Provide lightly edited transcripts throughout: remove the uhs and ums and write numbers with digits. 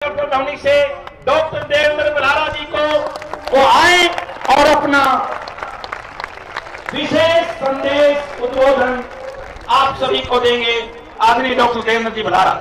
धोनी से डॉक्टर देवेंद्र बल्हारा जी को आए और अपना विशेष संदेश उद्बोधन आप सभी को देंगे। आदरणीय डॉक्टर देवेंद्र जी बल्हारा।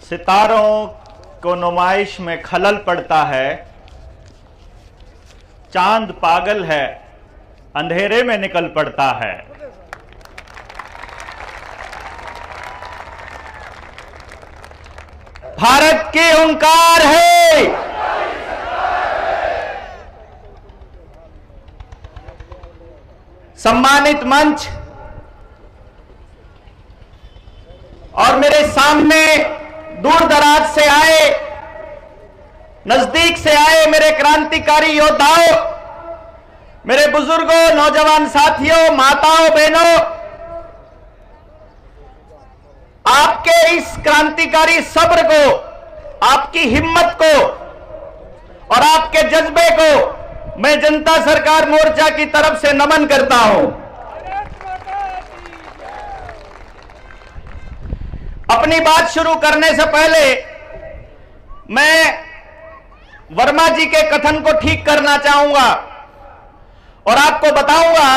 सितारों को नुमाइश में खलल पड़ता है, चांद पागल है अंधेरे में निकल पड़ता है। भारत की ओंकार है, सम्मानित मंच और मेरे सामने दूर दराज से आए, नजदीक से आए मेरे क्रांतिकारी योद्धाओं, मेरे बुजुर्गों, नौजवान साथियों, माताओं, बहनों, आपके इस क्रांतिकारी सब्र को, आपकी हिम्मत को और आपके जज्बे को मैं जनता सरकार मोर्चा की तरफ से नमन करता हूं। अपनी बात शुरू करने से पहले मैं वर्मा जी के कथन को ठीक करना चाहूंगा और आपको बताऊंगा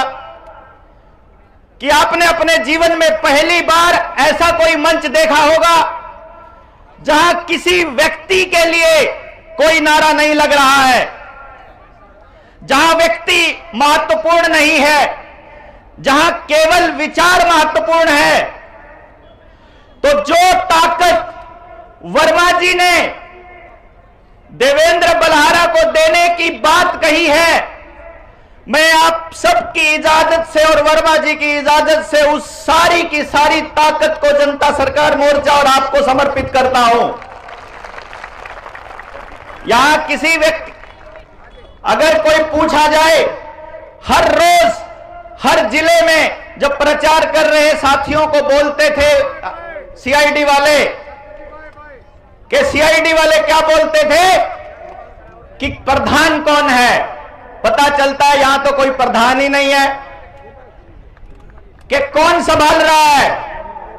कि आपने अपने जीवन में पहली बार ऐसा कोई मंच देखा होगा जहां किसी व्यक्ति के लिए कोई नारा नहीं लग रहा है, जहां व्यक्ति महत्वपूर्ण नहीं है, जहां केवल विचार महत्वपूर्ण है। तो जो ताकत वर्मा जी ने देवेंद्र बल्हारा को देने की बात कही है, मैं आप सबकी इजाजत से और वर्मा जी की इजाजत से उस सारी की सारी ताकत को जनता सरकार मोर्चा और आपको समर्पित करता हूं। यहां किसी व्यक्ति, अगर कोई पूछा जाए, हर रोज हर जिले में जब प्रचार कर रहे साथियों को बोलते थे सीआईडी वाले, कि सीआईडी वाले क्या बोलते थे कि प्रधान कौन है, पता चलता है यहां तो कोई प्रधान ही नहीं है, कि कौन संभाल रहा है,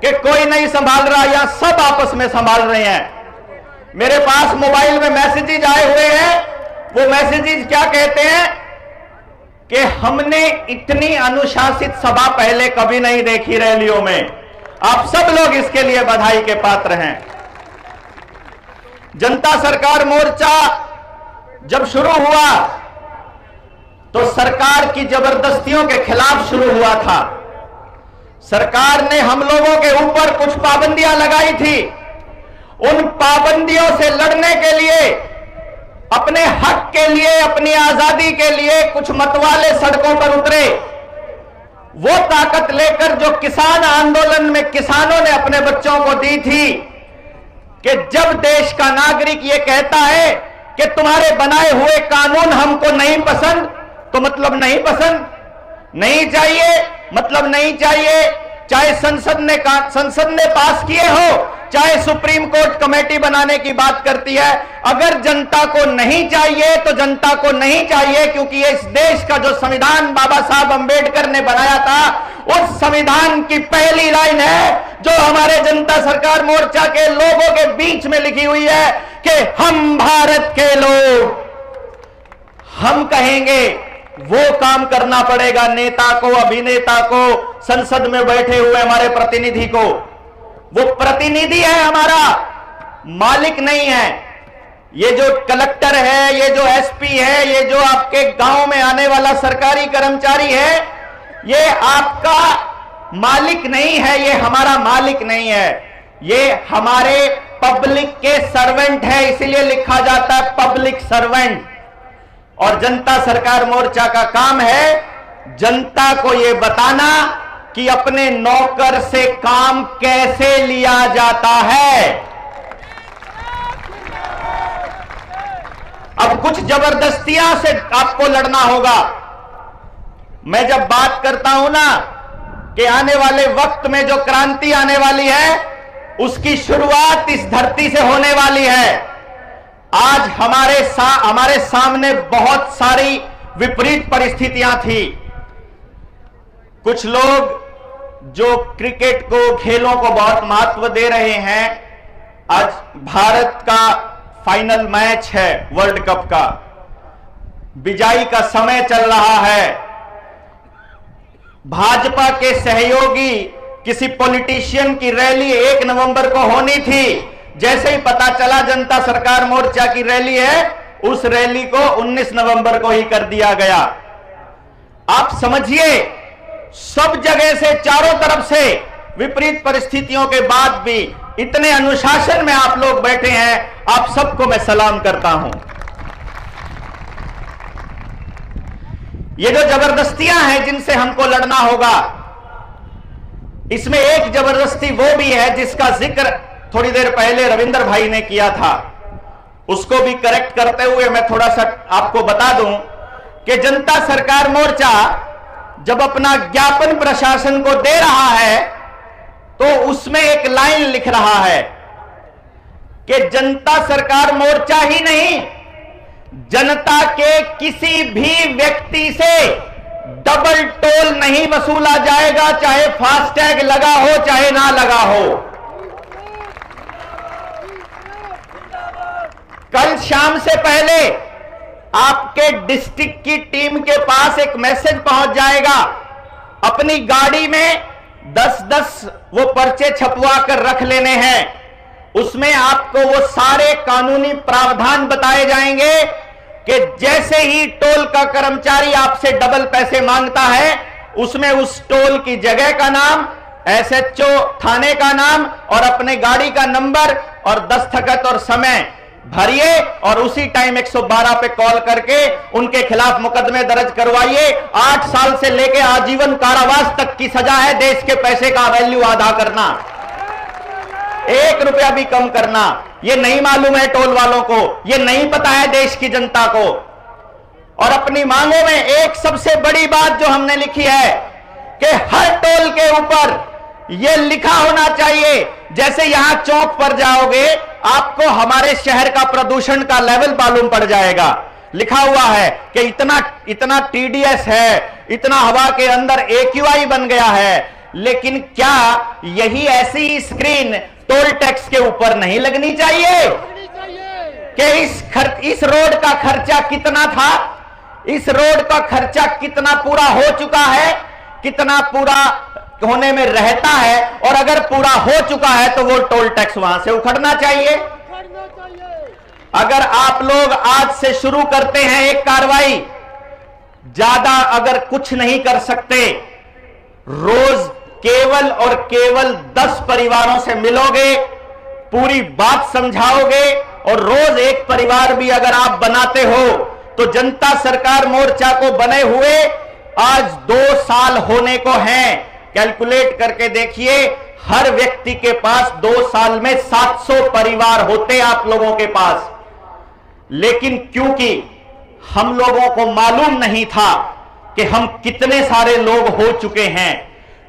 कि कोई नहीं संभाल रहा, यहां सब आपस में संभाल रहे हैं। मेरे पास मोबाइल में मैसेजेस आए हुए हैं, वो मैसेजेस क्या कहते हैं कि हमने इतनी अनुशासित सभा पहले कभी नहीं देखी रैलियों में। आप सब लोग इसके लिए बधाई के पात्र हैं। जनता सरकार मोर्चा जब शुरू हुआ तो सरकार की जबरदस्तियों के खिलाफ शुरू हुआ था। सरकार ने हम लोगों के ऊपर कुछ पाबंदियां लगाई थी। उन पाबंदियों से लड़ने के लिए, अपने हक के लिए, अपनी आजादी के लिए कुछ मतवाले सड़कों पर उतरे। वो ताकत लेकर जो किसान आंदोलन में किसानों ने अपने बच्चों को दी थी कि जब देश का नागरिक ये कहता है कि तुम्हारे बनाए हुए कानून हमको नहीं पसंद, तो मतलब नहीं पसंद, नहीं चाहिए मतलब नहीं चाहिए, चाहे संसद ने पास किए हो, चाहे सुप्रीम कोर्ट कमेटी बनाने की बात करती है। अगर जनता को नहीं चाहिए तो जनता को नहीं चाहिए, क्योंकि ये इस देश का जो संविधान बाबा साहब अंबेडकर ने बनाया था, उस संविधान की पहली लाइन है जो हमारे जनता सरकार मोर्चा के लोगों के बीच में लिखी हुई है कि हम भारत के लोग, हम कहेंगे वो काम करना पड़ेगा नेता को, अभिनेता को, संसद में बैठे हुए हमारे प्रतिनिधि को। वो प्रतिनिधि है हमारा, मालिक नहीं है। ये जो कलेक्टर है, ये जो एसपी है, ये जो आपके गांव में आने वाला सरकारी कर्मचारी है, ये आपका मालिक नहीं है, ये हमारा मालिक नहीं है, ये हमारे पब्लिक के सर्वेंट है। इसीलिए लिखा जाता है पब्लिक सर्वेंट। और जनता सरकार मोर्चा का काम है जनता को यह बताना कि अपने नौकर से काम कैसे लिया जाता है। अब कुछ जबरदस्तियां से आपको लड़ना होगा। मैं जब बात करता हूं ना कि आने वाले वक्त में जो क्रांति आने वाली है उसकी शुरुआत इस धरती से होने वाली है। आज हमारे सामने बहुत सारी विपरीत परिस्थितियां थी। कुछ लोग जो क्रिकेट को, खेलों को बहुत महत्व दे रहे हैं, आज भारत का फाइनल मैच है वर्ल्ड कप का, बिजाई का समय चल रहा है। भाजपा के सहयोगी किसी पॉलिटिशियन की रैली 1 नवंबर को होनी थी, जैसे ही पता चला जनता सरकार मोर्चा की रैली है, उस रैली को 19 नवंबर को ही कर दिया गया। आप समझिए, सब जगह से, चारों तरफ से विपरीत परिस्थितियों के बाद भी इतने अनुशासन में आप लोग बैठे हैं, आप सबको मैं सलाम करता हूं। ये जो जबरदस्तियां हैं जिनसे हमको लड़ना होगा, इसमें एक जबरदस्ती वो भी है जिसका जिक्र थोड़ी देर पहले रविंदर भाई ने किया था। उसको भी करेक्ट करते हुए मैं थोड़ा सा आपको बता दूं कि जनता सरकार मोर्चा जब अपना ज्ञापन प्रशासन को दे रहा है तो उसमें एक लाइन लिख रहा है कि जनता सरकार मोर्चा ही नहीं, जनता के किसी भी व्यक्ति से डबल टोल नहीं वसूला जाएगा, चाहे फास्टैग लगा हो चाहे ना लगा हो। कल शाम से पहले आपके डिस्ट्रिक्ट की टीम के पास एक मैसेज पहुंच जाएगा। अपनी गाड़ी में 10-10 वो पर्चे छपवा कर रख लेने हैं। उसमें आपको वो सारे कानूनी प्रावधान बताए जाएंगे कि जैसे ही टोल का कर्मचारी आपसे डबल पैसे मांगता है, उसमें उस टोल की जगह का नाम, एसएचओ थाने का नाम और अपने गाड़ी का नंबर और दस्तखत और समय भरिए और उसी टाइम 112 पे कॉल करके उनके खिलाफ मुकदमे दर्ज करवाइए। 8 साल से लेकर आजीवन कारावास तक की सजा है। देश के पैसे का वैल्यू आधा करना, 1 रुपया भी कम करना। ये नहीं मालूम है टोल वालों को, ये नहीं पता है देश की जनता को। और अपनी मांगों में एक सबसे बड़ी बात जो हमने लिखी है कि हर टोल के ऊपर यह लिखा होना चाहिए, जैसे यहां चौक पर जाओगे आपको हमारे शहर का प्रदूषण का लेवल मालूम पड़ जाएगा। लिखा हुआ है कि इतना टीडीएस है, इतना हवा के अंदर एक्यूआई बन गया है। लेकिन क्या यही ऐसी स्क्रीन टोल टैक्स के ऊपर नहीं लगनी चाहिए कि इस रोड का खर्चा कितना था, इस रोड का खर्चा कितना पूरा हो चुका है, कितना पूरा होने में रहता है, और अगर पूरा हो चुका है तो वो टोल टैक्स वहां से उखड़ना चाहिए। अगर आप लोग आज से शुरू करते हैं एक कार्रवाई, ज्यादा अगर कुछ नहीं कर सकते, रोज केवल और केवल 10 परिवारों से मिलोगे, पूरी बात समझाओगे और रोज एक परिवार भी अगर आप बनाते हो तो जनता सरकार मोर्चा को बने हुए आज 2 साल होने को हैं। कैलकुलेट करके देखिए, हर व्यक्ति के पास 2 साल में 700 परिवार होते आप लोगों के पास। लेकिन क्योंकि हम लोगों को मालूम नहीं था कि हम कितने सारे लोग हो चुके हैं,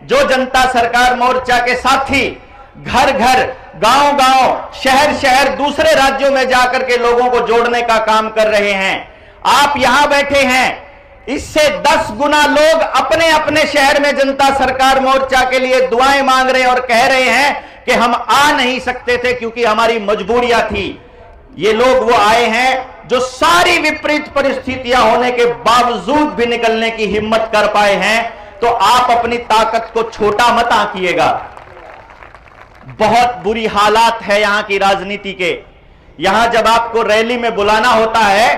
जो जनता सरकार मोर्चा के साथी घर घर, गांव गांव, शहर शहर, दूसरे राज्यों में जाकर के लोगों को जोड़ने का काम कर रहे हैं। आप यहां बैठे हैं, इससे 10 गुना लोग अपने अपने शहर में जनता सरकार मोर्चा के लिए दुआएं मांग रहे हैं और कह रहे हैं कि हम आ नहीं सकते थे क्योंकि हमारी मजबूरियां थी। ये लोग वो आए हैं जो सारी विपरीत परिस्थितियां होने के बावजूद भी निकलने की हिम्मत कर पाए हैं। तो आप अपनी ताकत को छोटा मत आंकिएगा। बहुत बुरी हालात है यहां की राजनीति के। यहां जब आपको रैली में बुलाना होता है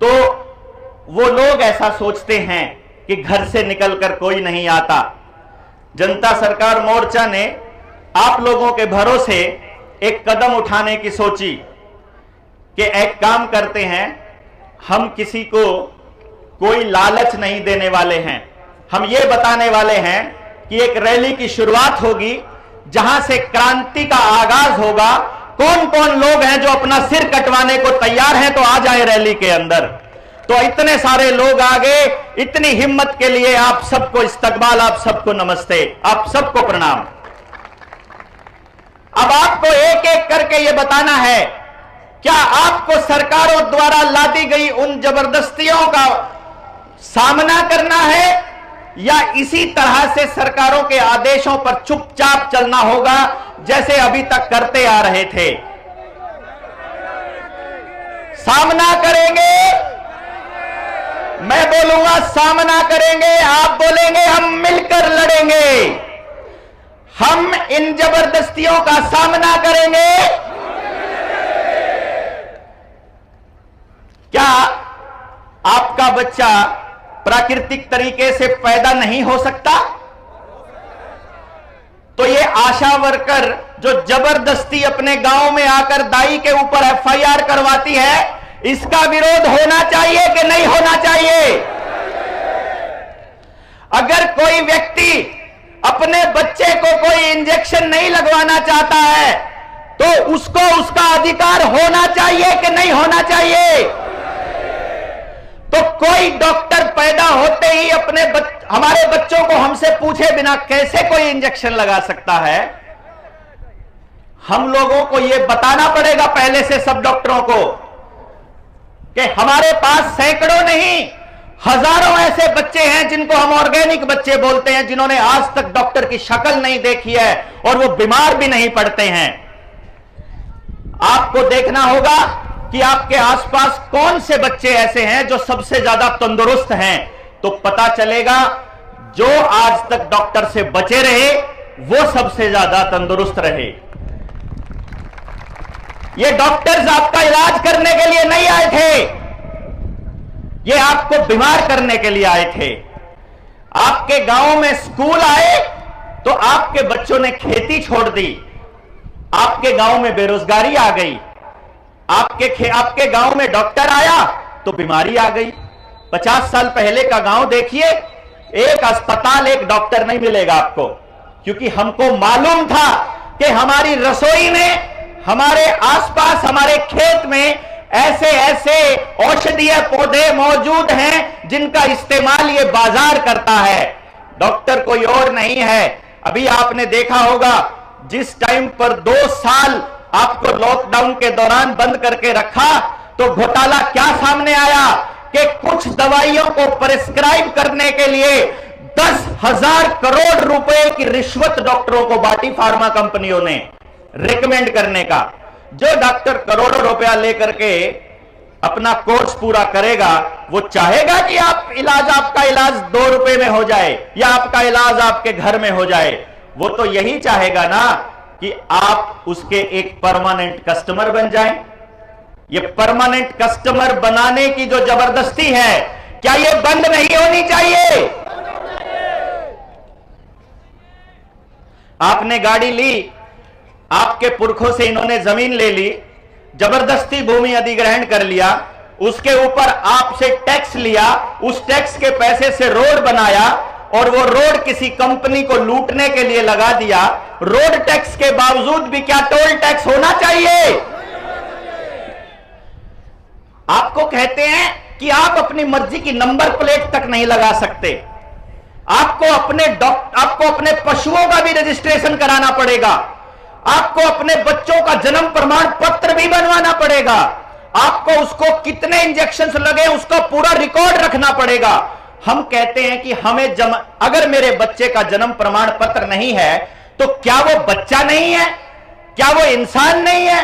तो वो लोग ऐसा सोचते हैं कि घर से निकलकर कोई नहीं आता। जनता सरकार मोर्चा ने आप लोगों के भरोसे एक कदम उठाने की सोची कि एक काम करते हैं, हम किसी को कोई लालच नहीं देने वाले हैं। हम ये बताने वाले हैं कि एक रैली की शुरुआत होगी जहां से क्रांति का आगाज होगा। कौन कौन लोग हैं जो अपना सिर कटवाने को तैयार हैं, तो आ जाए रैली के अंदर। तो इतने सारे लोग आ गए, इतनी हिम्मत के लिए आप सबको इस्तकबाल, आप सबको नमस्ते, आप सबको प्रणाम। अब आपको एक एक करके यह बताना है, क्या आपको सरकारों द्वारा लादी गई उन जबरदस्तियों का सामना करना है या इसी तरह से सरकारों के आदेशों पर चुपचाप चलना होगा जैसे अभी तक करते आ रहे थे? सामना करेंगे, मैं बोलूंगा सामना करेंगे, आप बोलेंगे हम मिलकर लड़ेंगे। हम इन जबरदस्तियों का सामना करेंगे। क्या आपका बच्चा प्राकृतिक तरीके से पैदा नहीं हो सकता? तो ये आशा वर्कर जो जबरदस्ती अपने गांव में आकर दाई के ऊपर एफआईआर करवाती है, इसका विरोध होना चाहिए कि नहीं होना चाहिए? अगर कोई व्यक्ति अपने बच्चे को कोई इंजेक्शन नहीं लगवाना चाहता है तो उसको उसका अधिकार होना चाहिए कि नहीं होना चाहिए? तो कोई डॉक्टर पैदा होते ही हमारे बच्चों को हमसे पूछे बिना कैसे कोई इंजेक्शन लगा सकता है? हम लोगों को यह बताना पड़ेगा पहले से सब डॉक्टरों को कि हमारे पास सैकड़ों नहीं हजारों ऐसे बच्चे हैं जिनको हम ऑर्गेनिक बच्चे बोलते हैं, जिन्होंने आज तक डॉक्टर की शक्ल नहीं देखी है और वो बीमार भी नहीं पड़ते हैं। आपको देखना होगा कि आपके आसपास कौन से बच्चे ऐसे हैं जो सबसे ज्यादा तंदुरुस्त हैं, तो पता चलेगा जो आज तक डॉक्टर से बचे रहे वो सबसे ज्यादा तंदुरुस्त रहे। ये डॉक्टर्स आपका इलाज करने के लिए नहीं आए थे, ये आपको बीमार करने के लिए आए थे। आपके गांव में स्कूल आए तो आपके बच्चों ने खेती छोड़ दी, आपके गांव में बेरोजगारी आ गई, आपके गांव में डॉक्टर आया तो बीमारी आ गई। 50 साल पहले का गांव देखिए, एक अस्पताल एक डॉक्टर नहीं मिलेगा आपको, क्योंकि हमको मालूम था कि हमारी रसोई में, हमारे आसपास, हमारे खेत में ऐसे ऐसे औषधीय पौधे मौजूद हैं जिनका इस्तेमाल ये बाजार करता है, डॉक्टर कोई और नहीं है। अभी आपने देखा होगा जिस टाइम पर 2 साल आपको लॉकडाउन के दौरान बंद करके रखा तो घोटाला क्या सामने आया कि कुछ दवाइयों को प्रिस्क्राइब करने के लिए 10,000 करोड़ रुपए की रिश्वत डॉक्टरों को बांटी फार्मा कंपनियों ने रिकमेंड करने का। जो डॉक्टर करोड़ों रुपया लेकर के अपना कोर्स पूरा करेगा वो चाहेगा कि आपका इलाज 2 रुपए में हो जाए या आपका इलाज आपके घर में हो जाए। वो तो यही चाहेगा ना कि आप उसके एक परमानेंट कस्टमर बन जाएं। ये परमानेंट कस्टमर बनाने की जो जबरदस्ती है, क्या ये बंद नहीं होनी चाहिए? आपने गाड़ी ली, आपके पुरखों से इन्होंने जमीन ले ली, जबरदस्ती भूमि अधिग्रहण कर लिया, उसके ऊपर आपसे टैक्स लिया, उस टैक्स के पैसे से रोड बनाया और वो रोड किसी कंपनी को लूटने के लिए लगा दिया। रोड टैक्स के बावजूद भी क्या टोल टैक्स होना चाहिए? आपको कहते हैं कि आप अपनी मर्जी की नंबर प्लेट तक नहीं लगा सकते, आपको अपने पशुओं का भी रजिस्ट्रेशन कराना पड़ेगा, आपको अपने बच्चों का जन्म प्रमाण पत्र भी बनवाना पड़ेगा, आपको उसको कितने इंजेक्शन लगे उसका पूरा रिकॉर्ड रखना पड़ेगा। हम कहते हैं कि अगर मेरे बच्चे का जन्म प्रमाण पत्र नहीं है तो क्या वो बच्चा नहीं है? क्या वो इंसान नहीं है?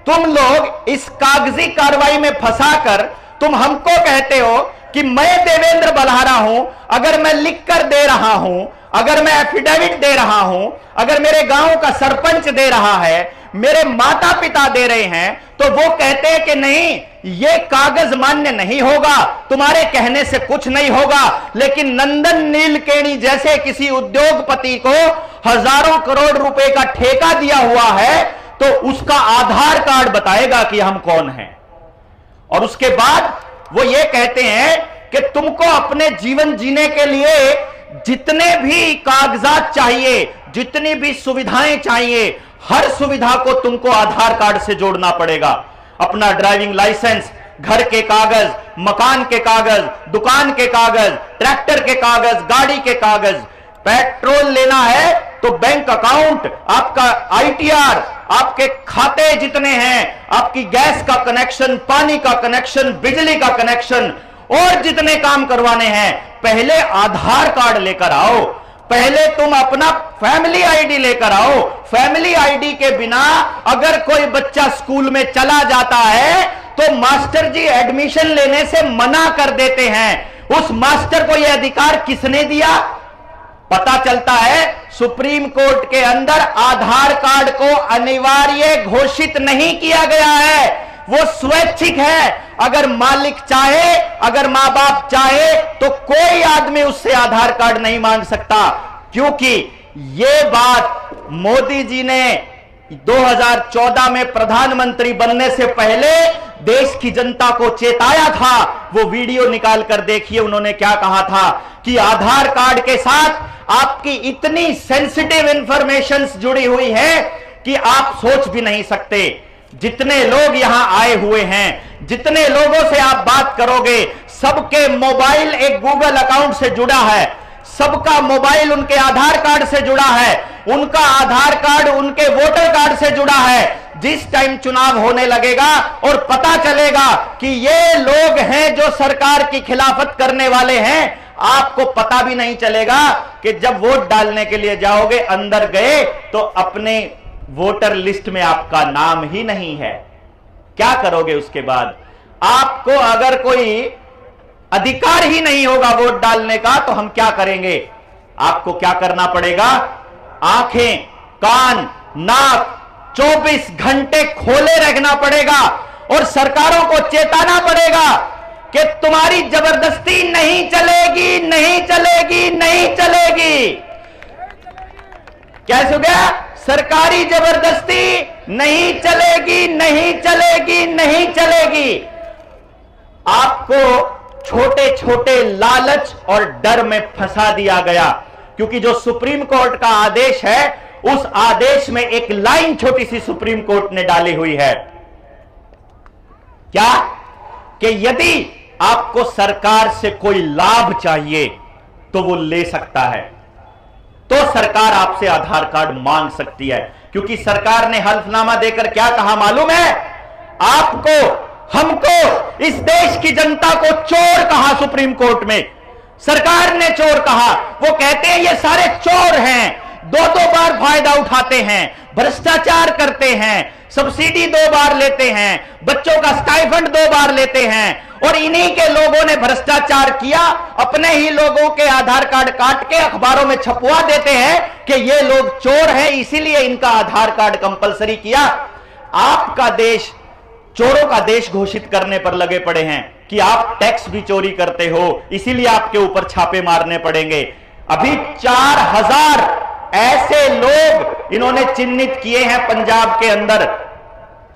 तुम लोग इस कागजी कार्रवाई में फंसाकर तुम हमको कहते हो कि मैं देवेंद्र बलहारा हूं, अगर मैं लिख कर दे रहा हूं, अगर मैं एफिडेविट दे रहा हूं, अगर मेरे गांव का सरपंच दे रहा है, मेरे माता पिता दे रहे हैं, तो वो कहते हैं कि नहीं ये कागज मान्य नहीं होगा, तुम्हारे कहने से कुछ नहीं होगा। लेकिन नंदन नीलकेणी जैसे किसी उद्योगपति को हजारों करोड़ रुपए का ठेका दिया हुआ है तो उसका आधार कार्ड बताएगा कि हम कौन हैं, और उसके बाद वो ये कहते हैं कि तुमको अपने जीवन जीने के लिए जितने भी कागजात चाहिए, जितनी भी सुविधाएं चाहिए, हर सुविधा को तुमको आधार कार्ड से जोड़ना पड़ेगा। अपना ड्राइविंग लाइसेंस, घर के कागज, मकान के कागज, दुकान के कागज, ट्रैक्टर के कागज, गाड़ी के कागज, पेट्रोल लेना है तो बैंक अकाउंट, आपका आईटीआर, आपके खाते जितने हैं, आपकी गैस का कनेक्शन, पानी का कनेक्शन, बिजली का कनेक्शन और जितने काम करवाने हैं, पहले आधार कार्ड लेकर आओ। पहले तुम अपना फैमिली आईडी लेकर आओ। फैमिली आईडी के बिना अगर कोई बच्चा स्कूल में चला जाता है तो मास्टर जी एडमिशन लेने से मना कर देते हैं। उस मास्टर को यह अधिकार किसने दिया? पता चलता है सुप्रीम कोर्ट के अंदर आधार कार्ड को अनिवार्य घोषित नहीं किया गया है, वो स्वैच्छिक है। अगर मालिक चाहे, अगर मां बाप चाहे तो कोई आदमी उससे आधार कार्ड नहीं मांग सकता, क्योंकि यह बात मोदी जी ने 2014 में प्रधानमंत्री बनने से पहले देश की जनता को चेताया था। वो वीडियो निकाल कर देखिए, उन्होंने क्या कहा था कि आधार कार्ड के साथ आपकी इतनी सेंसिटिव इंफॉर्मेशंस जुड़ी हुई है कि आप सोच भी नहीं सकते। जितने लोग यहां आए हुए हैं, जितने लोगों से आप बात करोगे, सबके मोबाइल एक गूगल अकाउंट से जुड़ा है, सबका मोबाइल उनके आधार कार्ड से जुड़ा है, उनका आधार कार्ड उनके वोटर कार्ड से जुड़ा है। जिस टाइम चुनाव होने लगेगा और पता चलेगा कि ये लोग हैं जो सरकार की खिलाफत करने वाले हैं, आपको पता भी नहीं चलेगा कि जब वोट डालने के लिए जाओगे, अंदर गए तो अपने वोटर लिस्ट में आपका नाम ही नहीं है। क्या करोगे उसके बाद? आपको अगर कोई अधिकार ही नहीं होगा वोट डालने का तो हम क्या करेंगे? आपको क्या करना पड़ेगा? आंखें, कान, नाक 24 घंटे खोले रखना पड़ेगा और सरकारों को चेताना पड़ेगा कि तुम्हारी जबरदस्ती नहीं चलेगी, नहीं चलेगी, नहीं चलेगी। कैसे हो गया? सरकारी जबरदस्ती नहीं चलेगी, नहीं चलेगी, नहीं चलेगी। आपको छोटे छोटे लालच और डर में फंसा दिया गया, क्योंकि जो सुप्रीम कोर्ट का आदेश है, उस आदेश में एक लाइन छोटी सी सुप्रीम कोर्ट ने डाली हुई है। क्या? कि यदि आपको सरकार से कोई लाभ चाहिए तो वो ले सकता है, तो सरकार आपसे आधार कार्ड मांग सकती है। क्योंकि सरकार ने हल्फनामा देकर क्या कहा मालूम है? आपको, हमको, इस देश की जनता को चोर कहा। सुप्रीम कोर्ट में सरकार ने चोर कहा। वो कहते हैं ये सारे चोर हैं, दो बार फायदा उठाते हैं, भ्रष्टाचार करते हैं, सब्सिडी 2 बार लेते हैं, बच्चों का स्टाइफंड 2 बार लेते हैं, और इन्हीं के लोगों ने भ्रष्टाचार किया। अपने ही लोगों के आधार कार्ड काट के अखबारों में छपवा देते हैं कि ये लोग चोर हैं, इसीलिए इनका आधार कार्ड कंपलसरी किया। आपका देश चोरों का देश घोषित करने पर लगे पड़े हैं कि आप टैक्स भी चोरी करते हो, इसीलिए आपके ऊपर छापे मारने पड़ेंगे। अभी 4000 ऐसे लोग इन्होंने चिन्हित किए हैं पंजाब के अंदर,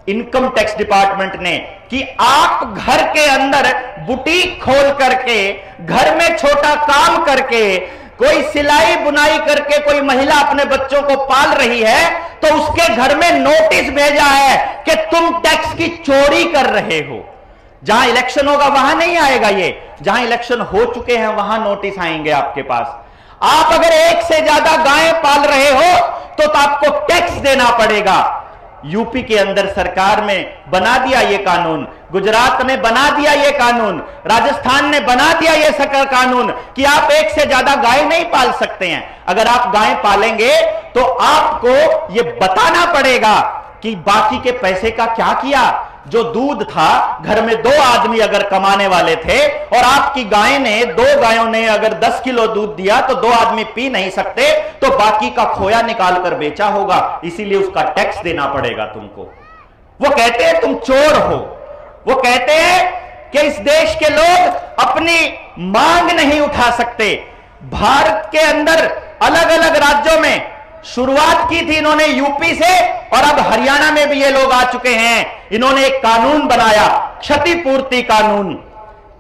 इनकम टैक्स डिपार्टमेंट ने, कि आप घर के अंदर बुटीक खोल करके, घर में छोटा काम करके, कोई सिलाई बुनाई करके कोई महिला अपने बच्चों को पाल रही है तो उसके घर में नोटिस भेजा है कि तुम टैक्स की चोरी कर रहे हो। जहां इलेक्शन होगा वहां नहीं आएगा ये, जहां इलेक्शन हो चुके हैं वहां नोटिस आएंगे आपके पास। आप अगर 1 से ज्यादा गायें पाल रहे हो तो आपको टैक्स देना पड़ेगा। यूपी के अंदर सरकार में बना दिया ये कानून, गुजरात ने बना दिया ये कानून, राजस्थान ने बना दिया ये सकल कानून कि आप 1 से ज्यादा गाय नहीं पाल सकते हैं। अगर आप गाय पालेंगे तो आपको ये बताना पड़ेगा कि बाकी के पैसे का क्या किया। जो दूध था, घर में 2 आदमी अगर कमाने वाले थे और आपकी गाय ने, 2 गायों ने अगर 10 किलो दूध दिया तो 2 आदमी पी नहीं सकते, तो बाकी का खोया निकाल कर बेचा होगा, इसीलिए उसका टैक्स देना पड़ेगा तुमको। वो कहते हैं तुम चोर हो। वो कहते हैं कि इस देश के लोग अपनी मांग नहीं उठा सकते। भारत के अंदर अलग अलग राज्यों में शुरुआत की थी इन्होंने यूपी से, और अब हरियाणा में भी ये लोग आ चुके हैं। इन्होंने एक कानून बनाया, क्षतिपूर्ति कानून,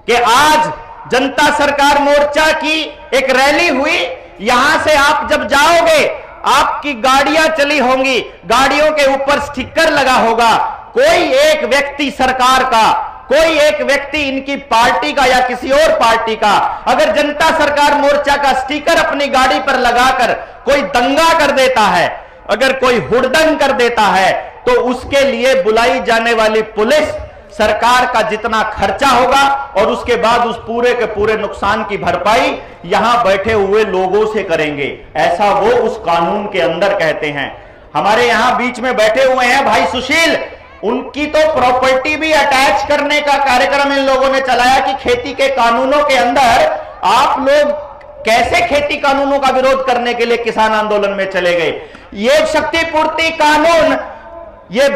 कि आज जनता सरकार मोर्चा की एक रैली हुई, यहां से आप जब जाओगे आपकी गाड़ियां चली होंगी, गाड़ियों के ऊपर स्टिकर लगा होगा, कोई एक व्यक्ति सरकार का, कोई एक व्यक्ति इनकी पार्टी का या किसी और पार्टी का अगर जनता सरकार मोर्चा का स्टिकर अपनी गाड़ी पर लगाकर कोई दंगा कर देता है, अगर कोई हुड़दंग कर देता है, तो उसके लिए बुलाई जाने वाली पुलिस सरकार का जितना खर्चा होगा और उसके बाद उस पूरे के पूरे नुकसान की भरपाई यहां बैठे हुए लोगों से करेंगे, ऐसा वो उस कानून के अंदर कहते हैं। हमारे यहां बीच में बैठे हुए हैं भाई सुशील, उनकी तो प्रॉपर्टी भी अटैच करने का कार्यक्रम इन लोगों ने चलाया कि खेती के कानूनों के अंदर आप लोग कैसे खेती कानूनों का विरोध करने के लिए किसान आंदोलन में चले गए। ये क्षतिपूर्ति कानून ये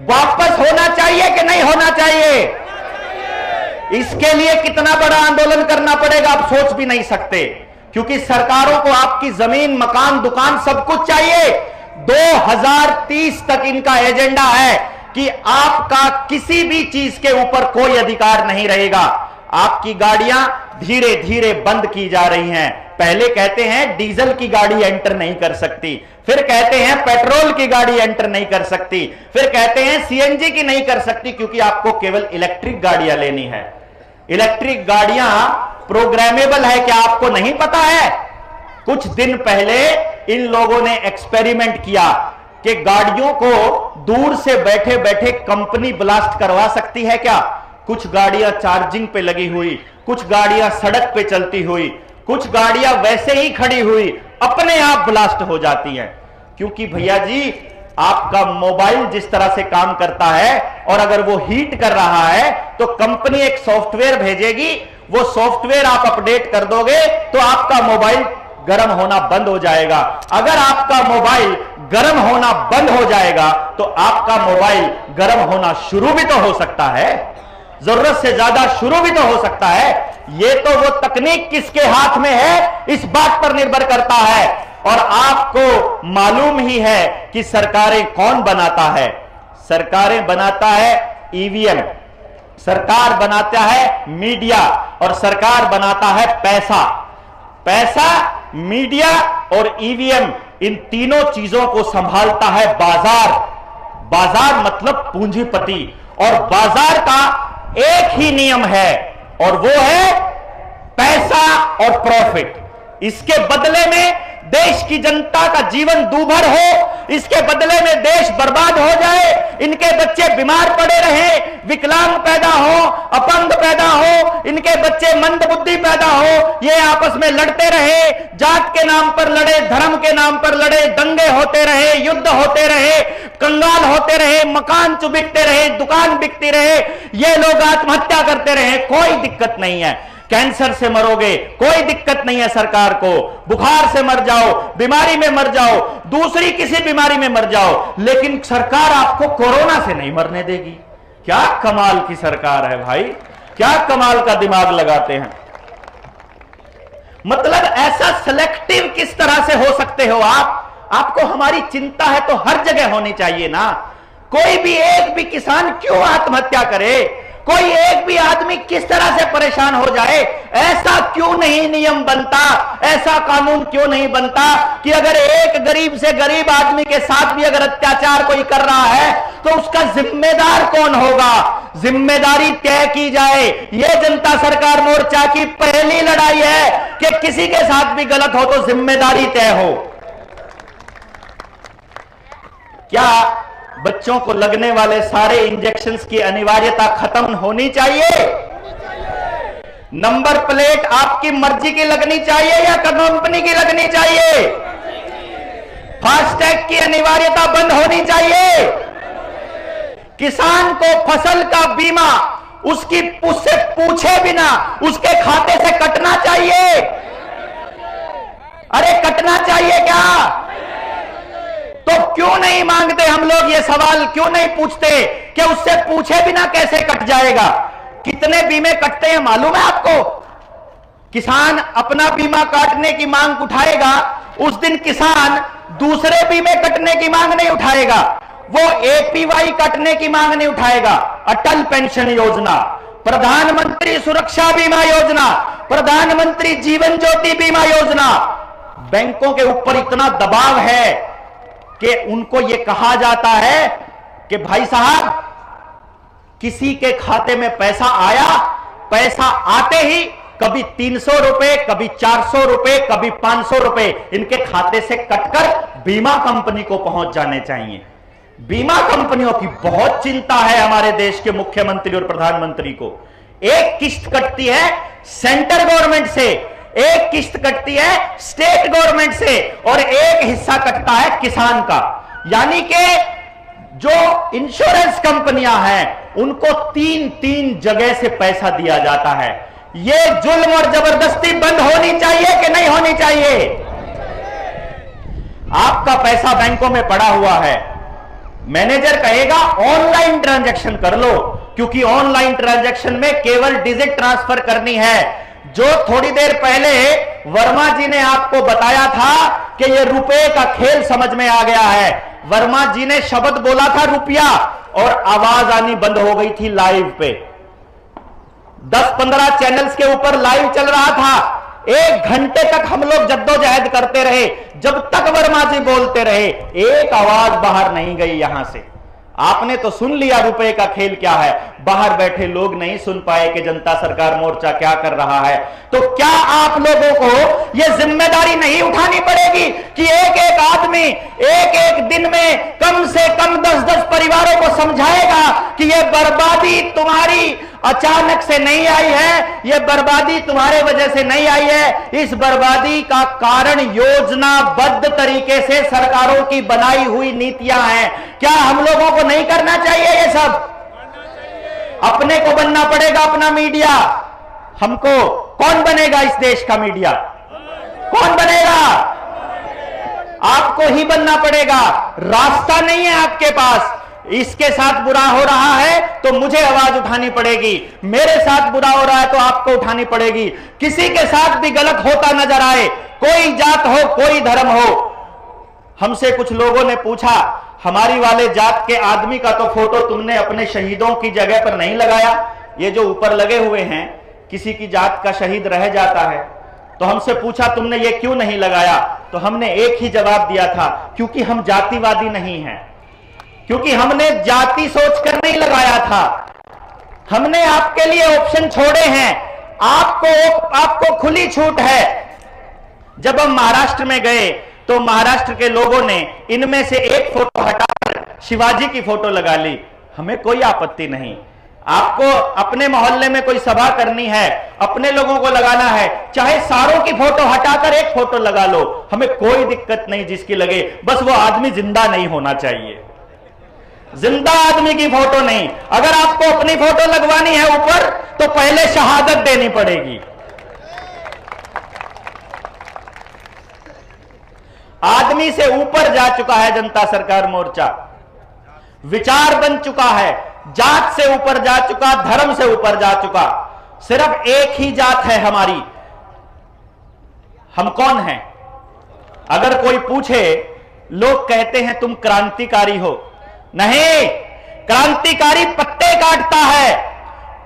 वापस होना चाहिए कि नहीं होना चाहिए? इसके लिए कितना बड़ा आंदोलन करना पड़ेगा आप सोच भी नहीं सकते, क्योंकि सरकारों को आपकी जमीन, मकान, दुकान सब कुछ चाहिए। 2030 तक इनका एजेंडा है कि आपका किसी भी चीज के ऊपर कोई अधिकार नहीं रहेगा। आपकी गाड़ियां धीरे धीरे बंद की जा रही हैं। पहले कहते हैं डीजल की गाड़ी एंटर नहीं कर सकती, फिर कहते हैं पेट्रोल की गाड़ी एंटर नहीं कर सकती, फिर कहते हैं सीएनजी की नहीं कर सकती, क्योंकि आपको केवल इलेक्ट्रिक गाड़ियां लेनी है। इलेक्ट्रिक गाड़ियां प्रोग्रामेबल है, क्या आपको नहीं पता है? कुछ दिन पहले इन लोगों ने एक्सपेरिमेंट किया कि गाड़ियों को दूर से बैठे बैठे कंपनी ब्लास्ट करवा सकती है क्या? कुछ गाड़ियां चार्जिंग पे लगी हुई, कुछ गाड़ियां सड़क पे चलती हुई, कुछ गाड़ियां वैसे ही खड़ी हुई अपने आप ब्लास्ट हो जाती हैं। क्योंकि भैया जी आपका मोबाइल जिस तरह से काम करता है और अगर वो हीट कर रहा है तो कंपनी एक सॉफ्टवेयर भेजेगी, वो सॉफ्टवेयर आप अपडेट कर दोगे तो आपका मोबाइल गर्म होना बंद हो जाएगा। अगर आपका मोबाइल गर्म होना बंद हो जाएगा तो आपका मोबाइल गर्म होना शुरू भी तो हो सकता है, जरूरत से ज्यादा शुरू भी तो हो सकता है। ये तो वो तकनीक किसके हाथ में है इस बात पर निर्भर करता है। और आपको मालूम ही है कि सरकारें कौन बनाता है। सरकारें बनाता है ईवीएम, सरकार बनाता है मीडिया और सरकार बनाता है पैसा। पैसा, मीडिया और ईवीएम, इन तीनों चीजों को संभालता है बाजार। बाजार मतलब पूंजीपति, और बाजार का एक ही नियम है और वो है पैसा और प्रॉफिट। इसके बदले में देश की जनता का जीवन दूभर हो, इसके बदले में देश बर्बाद हो जाए, इनके बच्चे बीमार पड़े रहें, विकलांग पैदा हो, अपंग पैदा हो, इनके बच्चे मंदबुद्धि पैदा हो, ये आपस में लड़ते रहे, जात के नाम पर लड़े, धर्म के नाम पर लड़े, दंगे होते रहे, युद्ध होते रहे, कंगाल होते रहे, मकान बिकते रहे, दुकान बिकती रहे, ये लोग आत्महत्या करते रहे, कोई दिक्कत नहीं है। कैंसर से मरोगे कोई दिक्कत नहीं है सरकार को, बुखार से मर जाओ, बीमारी में मर जाओ, दूसरी किसी बीमारी में मर जाओ, लेकिन सरकार आपको कोरोना से नहीं मरने देगी। क्या कमाल की सरकार है भाई, क्या कमाल का दिमाग लगाते हैं। मतलब ऐसा सिलेक्टिव किस तरह से हो सकते हो आप? आपको हमारी चिंता है तो हर जगह होनी चाहिए ना। कोई भी एक भी किसान क्यों आत्महत्या करे, कोई एक भी आदमी किस तरह से परेशान हो जाए, ऐसा क्यों नहीं नियम बनता, ऐसा कानून क्यों नहीं बनता कि अगर एक गरीब से गरीब आदमी के साथ भी अगर अत्याचार कोई कर रहा है तो उसका जिम्मेदार कौन होगा, जिम्मेदारी तय की जाए। यह जनता सरकार मोर्चा की पहली लड़ाई है कि किसी के साथ भी गलत हो तो जिम्मेदारी तय हो। क्या बच्चों को लगने वाले सारे इंजेक्शंस की अनिवार्यता खत्म होनी चाहिए? नंबर प्लेट आपकी मर्जी की लगनी चाहिए या कंपनी की लगनी चाहिए? फास्टैग की अनिवार्यता बंद होनी चाहिए। किसान को फसल का बीमा उसकी उससे पूछे बिना उसके खाते से कटना चाहिए। अरे कटना चाहिए क्या? तो क्यों नहीं मांगते हम लोग ये सवाल, क्यों नहीं पूछते कि उससे पूछे बिना कैसे कट जाएगा? कितने बीमे कटते हैं मालूम है आपको? किसान अपना बीमा काटने की मांग उठाएगा, उस दिन किसान दूसरे बीमे कटने की मांग नहीं उठाएगा, वो एपीवाई कटने की मांग नहीं उठाएगा, अटल पेंशन योजना। प्रधानमंत्री सुरक्षा बीमा योजना, प्रधानमंत्री जीवन ज्योति बीमा योजना। बैंकों के ऊपर इतना दबाव है कि उनको यह कहा जाता है कि भाई साहब, किसी के खाते में पैसा आया, पैसा आते ही कभी 300 रुपए, कभी 400 रुपए, कभी 500 रुपए इनके खाते से कटकर बीमा कंपनी को पहुंच जाने चाहिए। बीमा कंपनियों की बहुत चिंता है हमारे देश के मुख्यमंत्री और प्रधानमंत्री को। एक किस्त कटती है सेंट्रल गवर्नमेंट से, एक किस्त कटती है स्टेट गवर्नमेंट से, और एक हिस्सा कटता है किसान का। यानी कि जो इंश्योरेंस कंपनियां हैं उनको 3 जगह से पैसा दिया जाता है। यह जुल्म और जबरदस्ती बंद होनी चाहिए कि नहीं होनी चाहिए? आपका पैसा बैंकों में पड़ा हुआ है, मैनेजर कहेगा ऑनलाइन ट्रांजैक्शन कर लो, क्योंकि ऑनलाइन ट्रांजैक्शन में केवल डिजिट ट्रांसफर करनी है। जो थोड़ी देर पहले वर्मा जी ने आपको बताया था कि यह रुपए का खेल समझ में आ गया है। वर्मा जी ने शब्द बोला था रुपया, और आवाज आनी बंद हो गई थी लाइव पे। 10-15 चैनल्स के ऊपर लाइव चल रहा था। 1 घंटे तक हम लोग जद्दोजहद करते रहे, जब तक वर्मा जी बोलते रहे, एक आवाज बाहर नहीं गई यहां से। आपने तो सुन लिया रुपए का खेल क्या है, बाहर बैठे लोग नहीं सुन पाए कि जनता सरकार मोर्चा क्या कर रहा है। तो क्या आप लोगों को यह जिम्मेदारी नहीं उठानी पड़ेगी कि एक एक आदमी एक एक दिन में कम से कम 10-10 परिवारों को समझाएगा कि यह बर्बादी तुम्हारी अचानक से नहीं आई है, यह बर्बादी तुम्हारे वजह से नहीं आई है, इस बर्बादी का कारण योजनाबद्ध तरीके से सरकारों की बनाई हुई नीतियां हैं। क्या हम लोगों को नहीं करना चाहिए ये सब? अपने को बनना पड़ेगा अपना मीडिया। हमको कौन बनेगा इस देश का मीडिया? कौन बनेगा? आपको ही बनना पड़ेगा। रास्ता नहीं है आपके पास। इसके साथ बुरा हो रहा है तो मुझे आवाज उठानी पड़ेगी, मेरे साथ बुरा हो रहा है तो आपको उठानी पड़ेगी। किसी के साथ भी गलत होता नजर आए, कोई जात हो, कोई धर्म हो। हमसे कुछ लोगों ने पूछा, हमारी वाले जात के आदमी का तो फोटो तुमने अपने शहीदों की जगह पर नहीं लगाया, ये जो ऊपर लगे हुए हैं, किसी की जात का शहीद रह जाता है तो हमसे पूछा तुमने ये क्यों नहीं लगाया? तो हमने एक ही जवाब दिया था, क्योंकि हम जातिवादी नहीं हैं, क्योंकि हमने जाति सोचकर नहीं लगाया था। हमने आपके लिए ऑप्शन छोड़े हैं, आपको खुली छूट है। जब हम महाराष्ट्र में गए तो महाराष्ट्र के लोगों ने इनमें से एक फोटो हटाकर शिवाजी की फोटो लगा ली, हमें कोई आपत्ति नहीं। आपको अपने मोहल्ले में कोई सभा करनी है, अपने लोगों को लगाना है, चाहे सारों की फोटो हटाकर एक फोटो लगा लो, हमें कोई दिक्कत नहीं जिसकी लगे, बस वो आदमी जिंदा नहीं होना चाहिए। जिंदा आदमी की फोटो नहीं। अगर आपको अपनी फोटो लगवानी है ऊपर तो पहले शहादत देनी पड़ेगी। आदमी से ऊपर जा चुका है जनता सरकार मोर्चा, विचार बन चुका है, जात से ऊपर जा चुका, धर्म से ऊपर जा चुका। सिर्फ एक ही जात है हमारी। हम कौन हैं? अगर कोई पूछे, लोग कहते हैं तुम क्रांतिकारी हो। नहीं, क्रांतिकारी पत्ते काटता है,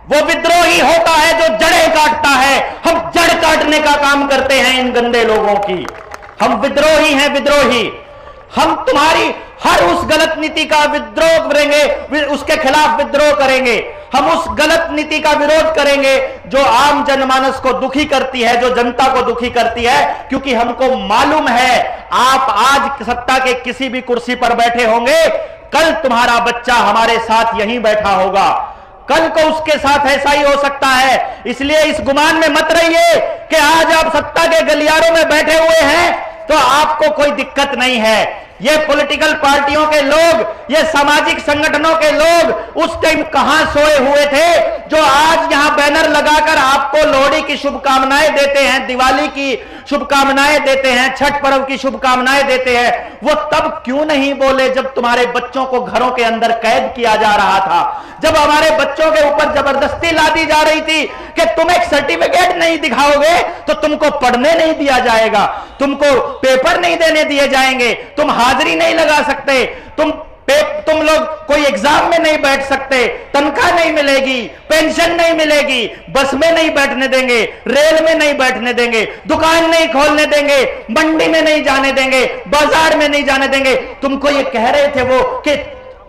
वो विद्रोही होता है जो जड़ें काटता है। हम जड़ काटने का काम करते हैं इन गंदे लोगों की। हम विद्रोही हैं, विद्रोही। हम तुम्हारी हर उस गलत नीति का विद्रोह करेंगे, उसके खिलाफ विद्रोह करेंगे। हम उस गलत नीति का विरोध करेंगे जो आम जनमानस को दुखी करती है, जो जनता को दुखी करती है, क्योंकि हमको मालूम है आप आज सत्ता के किसी भी कुर्सी पर बैठे होंगे, कल तुम्हारा बच्चा हमारे साथ यहीं बैठा होगा, कल को उसके साथ ऐसा ही हो सकता है। इसलिए इस गुमान में मत रहिए कि आज आप सत्ता के गलियारों में बैठे हुए हैं तो आपको कोई दिक्कत नहीं है। ये पॉलिटिकल पार्टियों के लोग, ये सामाजिक संगठनों के लोग उस टाइम कहां सोए हुए थे जो आज यहां बैनर लगाकर आपको लोहड़ी की शुभकामनाएं देते हैं, दिवाली की शुभकामनाएं देते हैं, छठ पर्व की शुभकामनाएं देते हैं। वो तब क्यों नहीं बोले जब तुम्हारे बच्चों को घरों के अंदर कैद किया जा रहा था, जब हमारे बच्चों के ऊपर जबरदस्ती लादी जा रही थी कि तुम एक सर्टिफिकेट नहीं दिखाओगे तो तुमको पढ़ने नहीं दिया जाएगा, तुमको पेपर नहीं देने दिए जाएंगे, तुम हाजिरी नहीं लगा सकते, तुम तुम लोग कोई एग्जाम में नहीं बैठ सकते, तनख्वाह नहीं मिलेगी, पेंशन नहीं मिलेगी, बस में नहीं बैठने देंगे, रेल में नहीं बैठने देंगे, दुकान नहीं खोलने देंगे, मंडी में नहीं जाने देंगे, बाजार में नहीं जाने देंगे। तुमको ये कह रहे थे वो कि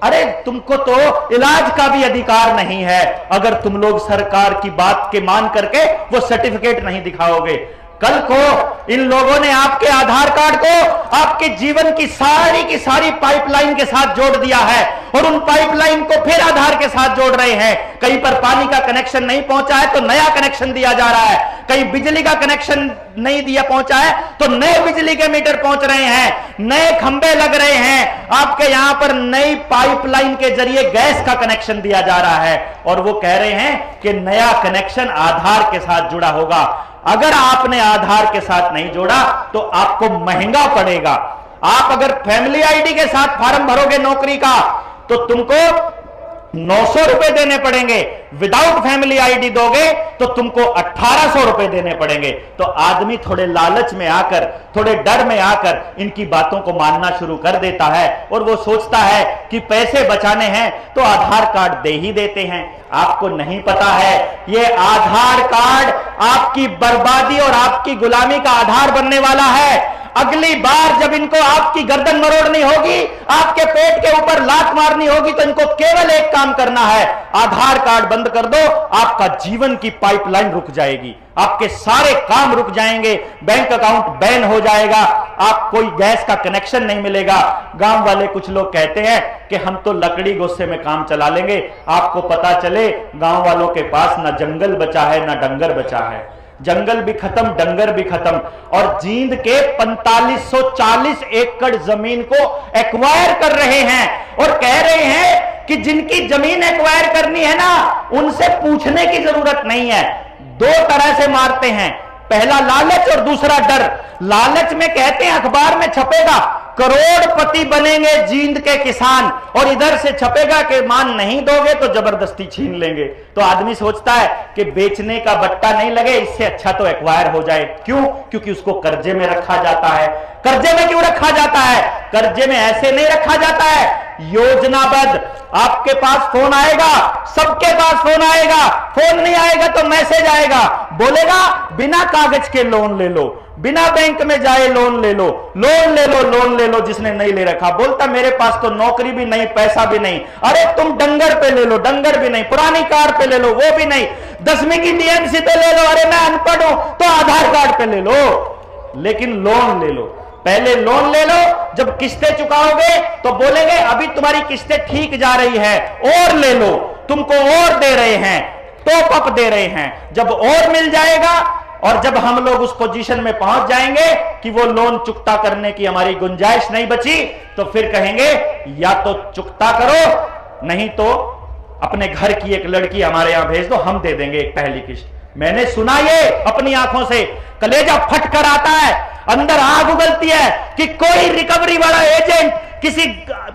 अरे तुमको तो इलाज का भी अधिकार नहीं है अगर तुम लोग सरकार की बात के मान करके वो सर्टिफिकेट नहीं दिखाओगे। कल को इन लोगों ने आपके आधार कार्ड को आपके जीवन की सारी पाइपलाइन के साथ जोड़ दिया है और उन पाइपलाइन को फिर आधार के साथ जोड़ रहे हैं। कहीं पर पानी का कनेक्शन नहीं पहुंचा है तो नया कनेक्शन दिया जा रहा है, कहीं बिजली का कनेक्शन नहीं दिया पहुंचा है तो नए बिजली के मीटर पहुंच रहे हैं, नए खंभे लग रहे हैं, आपके यहां पर नई पाइपलाइन के जरिए गैस का कनेक्शन दिया जा रहा है और वो कह रहे हैं कि नया कनेक्शन आधार के साथ जुड़ा होगा। अगर आपने आधार के साथ नहीं जोड़ा तो आपको महंगा पड़ेगा। आप अगर फैमिली आईडी के साथ फॉर्म भरोगे नौकरी का तो तुमको 900 रुपए देने पड़ेंगे, विदाउट फैमिली आईडी दोगे तो तुमको 1800 रुपए देने पड़ेंगे। तो आदमी थोड़े लालच में आकर, थोड़े डर में आकर इनकी बातों को मानना शुरू कर देता है और वो सोचता है कि पैसे बचाने हैं तो आधार कार्ड दे ही देते हैं। आपको नहीं पता है ये आधार कार्ड आपकी बर्बादी और आपकी गुलामी का आधार बनने वाला है। अगली बार जब इनको आपकी गर्दन मरोड़नी होगी, आपके पेट के ऊपर लात मारनी होगी तो इनको केवल एक काम करना है, आधार कार्ड बंद कर दो, आपका जीवन की पाइपलाइन रुक जाएगी, आपके सारे काम रुक जाएंगे, बैंक अकाउंट बैन हो जाएगा, आप कोई गैस का कनेक्शन नहीं मिलेगा। गांव वाले कुछ लोग कहते हैं कि हम तो लकड़ी गोस्से में काम चला लेंगे। आपको पता चले गांव वालों के पास ना जंगल बचा है ना डंगर बचा है, जंगल भी खत्म, डंगर भी खत्म। और जींद के 4540 एकड़ जमीन को एक्वायर कर रहे हैं और कह रहे हैं कि जिनकी जमीन एक्वायर करनी है ना उनसे पूछने की जरूरत नहीं है। दो तरह से मारते हैं, पहला लालच और दूसरा डर। लालच में कहते हैं अखबार में छपेगा करोड़पति बनेंगे जींद के किसान, और इधर से छपेगा कि मान नहीं दोगे तो जबरदस्ती छीन लेंगे। तो आदमी सोचता है कि बेचने का बट्टा नहीं लगे, इससे अच्छा तो एक्वायर हो जाए। क्यों? क्योंकि उसको कर्जे में रखा जाता है। कर्जे में क्यों रखा जाता है? कर्जे में ऐसे नहीं रखा जाता है, योजनाबद्ध। आपके पास फोन आएगा, सबके पास फोन आएगा, फोन नहीं आएगा तो मैसेज आएगा, बोलेगा बिना कागज के लोन ले लो, बिना बैंक में जाए लोन ले लो, लोन ले लो, लोन ले लो। जिसने नहीं ले रखा बोलता मेरे पास तो नौकरी भी नहीं, पैसा भी नहीं। अरे तुम डंगर पे ले लो, डंगर भी नहीं, पुरानी कार पे ले लो, वो भी नहीं, 10वीं की डीएमसी पे ले लो, अरे मैं अनपढ़ हूं तो आधार कार्ड पे ले लो, लेकिन लोन ले लो। पहले लोन ले लो, जब किस्तें चुकाओगे तो बोलेंगे अभी तुम्हारी किस्तें ठीक जा रही है, और ले लो, तुमको और दे रहे हैं, टॉप अप दे रहे हैं। जब और मिल जाएगा और जब हम लोग उस पोजीशन में पहुंच जाएंगे कि वो लोन चुकता करने की हमारी गुंजाइश नहीं बची, तो फिर कहेंगे या तो चुकता करो, नहीं तो अपने घर की एक लड़की हमारे यहां भेज दो, हम दे देंगे एक पहली किस्त। मैंने सुना ये अपनी आंखों से, कलेजा फट कर आता है, अंदर आग उगलती है कि कोई रिकवरी वाला एजेंट किसी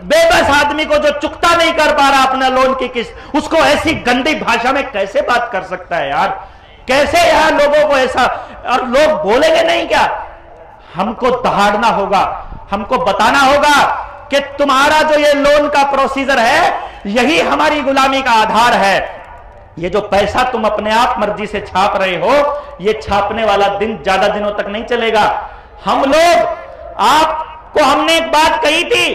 बेबस आदमी को जो चुकता नहीं कर पा रहा अपना लोन की किस्त, उसको ऐसी गंदी भाषा में कैसे बात कर सकता है यार? कैसे यार लोगों को ऐसा? और लोग बोलेंगे नहीं क्या? हमको दहाड़ना होगा, हमको बताना होगा कि तुम्हारा जो ये लोन का प्रोसीजर है यही हमारी गुलामी का आधार है। ये जो पैसा तुम अपने आप मर्जी से छाप रहे हो, ये छापने वाला दिन ज्यादा दिनों तक नहीं चलेगा। हम लोग, आपको हमने एक बात कही थी,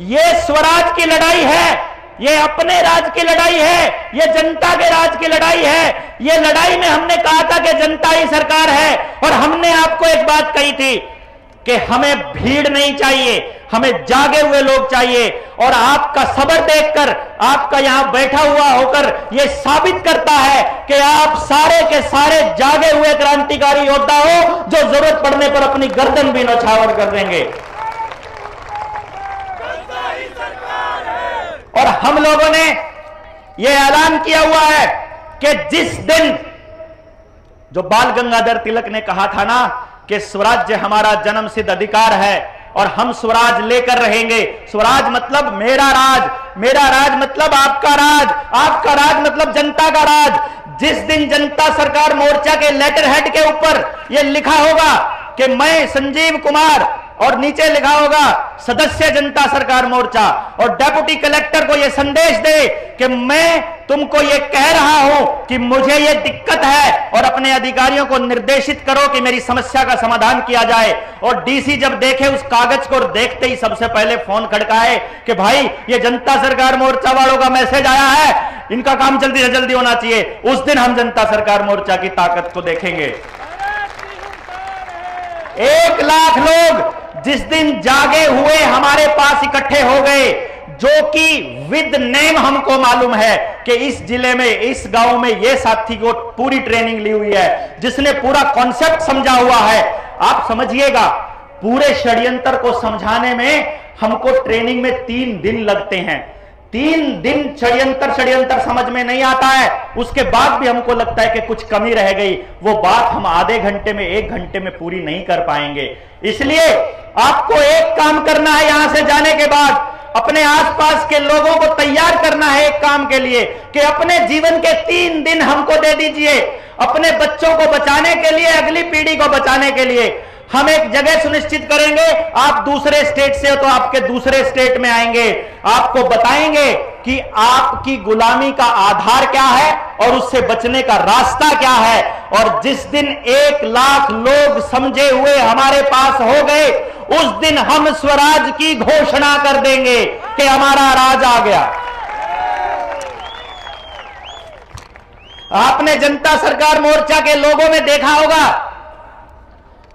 ये स्वराज की लड़ाई है, ये अपने राज की लड़ाई है, ये जनता के राज की लड़ाई है। ये लड़ाई में हमने कहा था कि जनता ही सरकार है, और हमने आपको एक बात कही थी कि हमें भीड़ नहीं चाहिए, हमें जागे हुए लोग चाहिए। और आपका सब्र देखकर, आपका यहां बैठा हुआ होकर यह साबित करता है कि आप सारे के सारे जागे हुए क्रांतिकारी योद्धा हो, जो जरूरत पड़ने पर अपनी गर्दन भी नौछावर कर देंगे। और हम लोगों ने यह ऐलान किया हुआ है कि जिस दिन, जो बाल गंगाधर तिलक ने कहा था ना कि स्वराज्य हमारा जन्म सिद्ध अधिकार है और हम स्वराज लेकर रहेंगे। स्वराज मतलब मेरा राज, मेरा राज मतलब आपका राज, आपका राज मतलब जनता का राज। जिस दिन जनता सरकार मोर्चा के लेटर हेड के ऊपर यह लिखा होगा कि मैं संजीव कुमार और नीचे लिखा होगा सदस्य जनता सरकार मोर्चा, और डेप्यूटी कलेक्टर को यह संदेश दे कि मैं तुमको यह कह रहा हूं कि मुझे यह दिक्कत है, और अपने अधिकारियों को निर्देशित करो कि मेरी समस्या का समाधान किया जाए। और डीसी जब देखे उस कागज को, देखते ही सबसे पहले फोन खड़काए कि भाई ये जनता सरकार मोर्चा वालों का मैसेज आया है, इनका काम जल्दी से जल्दी होना चाहिए। उस दिन हम जनता सरकार मोर्चा की ताकत को देखेंगे। 1 लाख लोग जिस दिन जागे हुए हमारे पास इकट्ठे हो गए, जो कि विद नेम हमको मालूम है कि इस जिले में, इस गांव में ये साथी को पूरी ट्रेनिंग ली हुई है, जिसने पूरा कॉन्सेप्ट समझा हुआ है। आप समझिएगा, पूरे षड्यंत्र को समझाने में हमको ट्रेनिंग में 3 दिन लगते हैं। 3 दिन षड्यंत्र समझ में नहीं आता है, उसके बाद भी हमको लगता है कि कुछ कमी रह गई। वो बात हम आधे घंटे में, 1 घंटे में पूरी नहीं कर पाएंगे। इसलिए आपको एक काम करना है, यहां से जाने के बाद अपने आसपास के लोगों को तैयार करना है एक काम के लिए कि अपने जीवन के 3 दिन हमको दे दीजिए, अपने बच्चों को बचाने के लिए, अगली पीढ़ी को बचाने के लिए। हम एक जगह सुनिश्चित करेंगे, आप दूसरे स्टेट से हो तो आपके दूसरे स्टेट में आएंगे, आपको बताएंगे कि आपकी गुलामी का आधार क्या है और उससे बचने का रास्ता क्या है। और जिस दिन 1 लाख लोग समझे हुए हमारे पास हो गए, उस दिन हम स्वराज की घोषणा कर देंगे कि हमारा राज आ गया। आपने जनता सरकार मोर्चा के लोगों में देखा होगा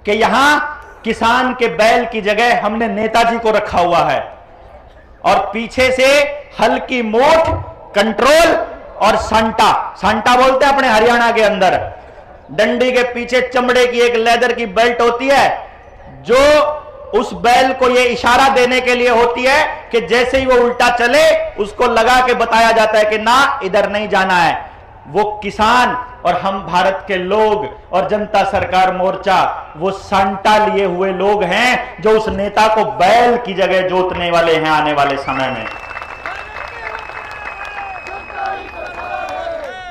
कि यहां किसान के बैल की जगह हमने नेताजी को रखा हुआ है, और पीछे से हल्की मोट, कंट्रोल और सांटा, सांटा बोलते हैं अपने हरियाणा के अंदर। डंडी के पीछे चमड़े की एक लेदर की बेल्ट होती है, जो उस बैल को यह इशारा देने के लिए होती है कि जैसे ही वो उल्टा चले उसको लगा के बताया जाता है कि ना, इधर नहीं जाना है। वो किसान और हम भारत के लोग और जनता सरकार मोर्चा वो सांटा लिए हुए लोग हैं जो उस नेता को बैल की जगह जोतने वाले हैं आने वाले समय में।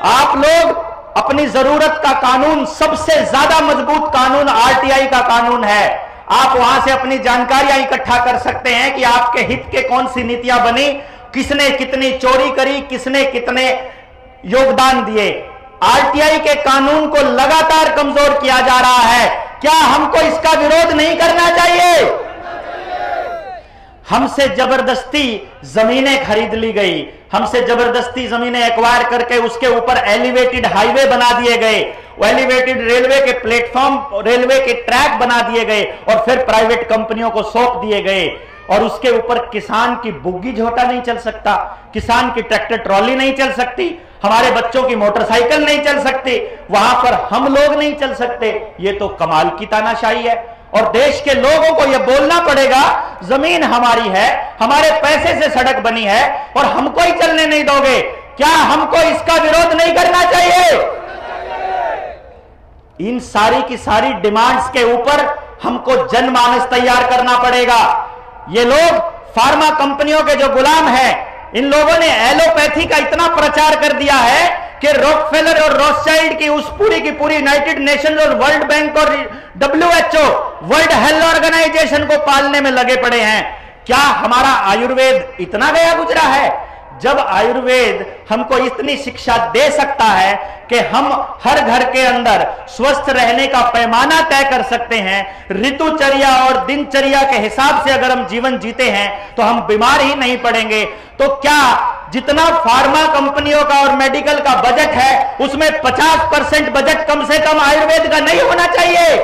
आप लोग अपनी जरूरत का कानून, सबसे ज्यादा मजबूत कानून आरटीआई का कानून है। आप वहां से अपनी जानकारियां इकट्ठा कर सकते हैं कि आपके हित के कौन सी नीतियां बनी, किसने कितनी चोरी करी, किसने कितने योगदान दिए। आरटीआई के कानून को लगातार कमजोर किया जा रहा है। क्या हमको इसका विरोध नहीं करना चाहिए? हमसे जबरदस्ती जमीनें खरीद ली गई, हमसे जबरदस्ती जमीनें एक्वायर करके उसके ऊपर एलिवेटेड हाईवे बना दिए गए, एलिवेटेड रेलवे के प्लेटफॉर्म, रेलवे के ट्रैक बना दिए गए और फिर प्राइवेट कंपनियों को सौंप दिए गए। और उसके ऊपर किसान की बुग्गी झोटा नहीं चल सकता, किसान की ट्रैक्टर ट्रॉली नहीं चल सकती, हमारे बच्चों की मोटरसाइकिल नहीं चल सकती, वहां पर हम लोग नहीं चल सकते। ये तो कमाल की तानाशाही है। और देश के लोगों को यह बोलना पड़ेगा, जमीन हमारी है, हमारे पैसे से सड़क बनी है और हमको ही चलने नहीं दोगे। क्या हमको इसका विरोध नहीं करना चाहिए? इन सारी की सारी डिमांड्स के ऊपर हमको जनमानस तैयार करना पड़ेगा। ये लोग फार्मा कंपनियों के जो गुलाम हैं, इन लोगों ने एलोपैथी का इतना प्रचार कर दिया है कि रॉकफेलर और रॉथशाइल्ड की उस पूरी की पूरी यूनाइटेड नेशंस और वर्ल्ड बैंक और WHO, वर्ल्ड हेल्थ ऑर्गेनाइजेशन को पालने में लगे पड़े हैं। क्या हमारा आयुर्वेद इतना गया गुजरा है? जब आयुर्वेद हमको इतनी शिक्षा दे सकता है कि हम हर घर के अंदर स्वस्थ रहने का पैमाना तय कर सकते हैं, ऋतुचर्या और दिनचर्या के हिसाब से अगर हम जीवन जीते हैं तो हम बीमार ही नहीं पड़ेंगे। तो क्या जितना फार्मा कंपनियों का और मेडिकल का बजट है उसमें 50% बजट कम से कम आयुर्वेद का नहीं होना चाहिए?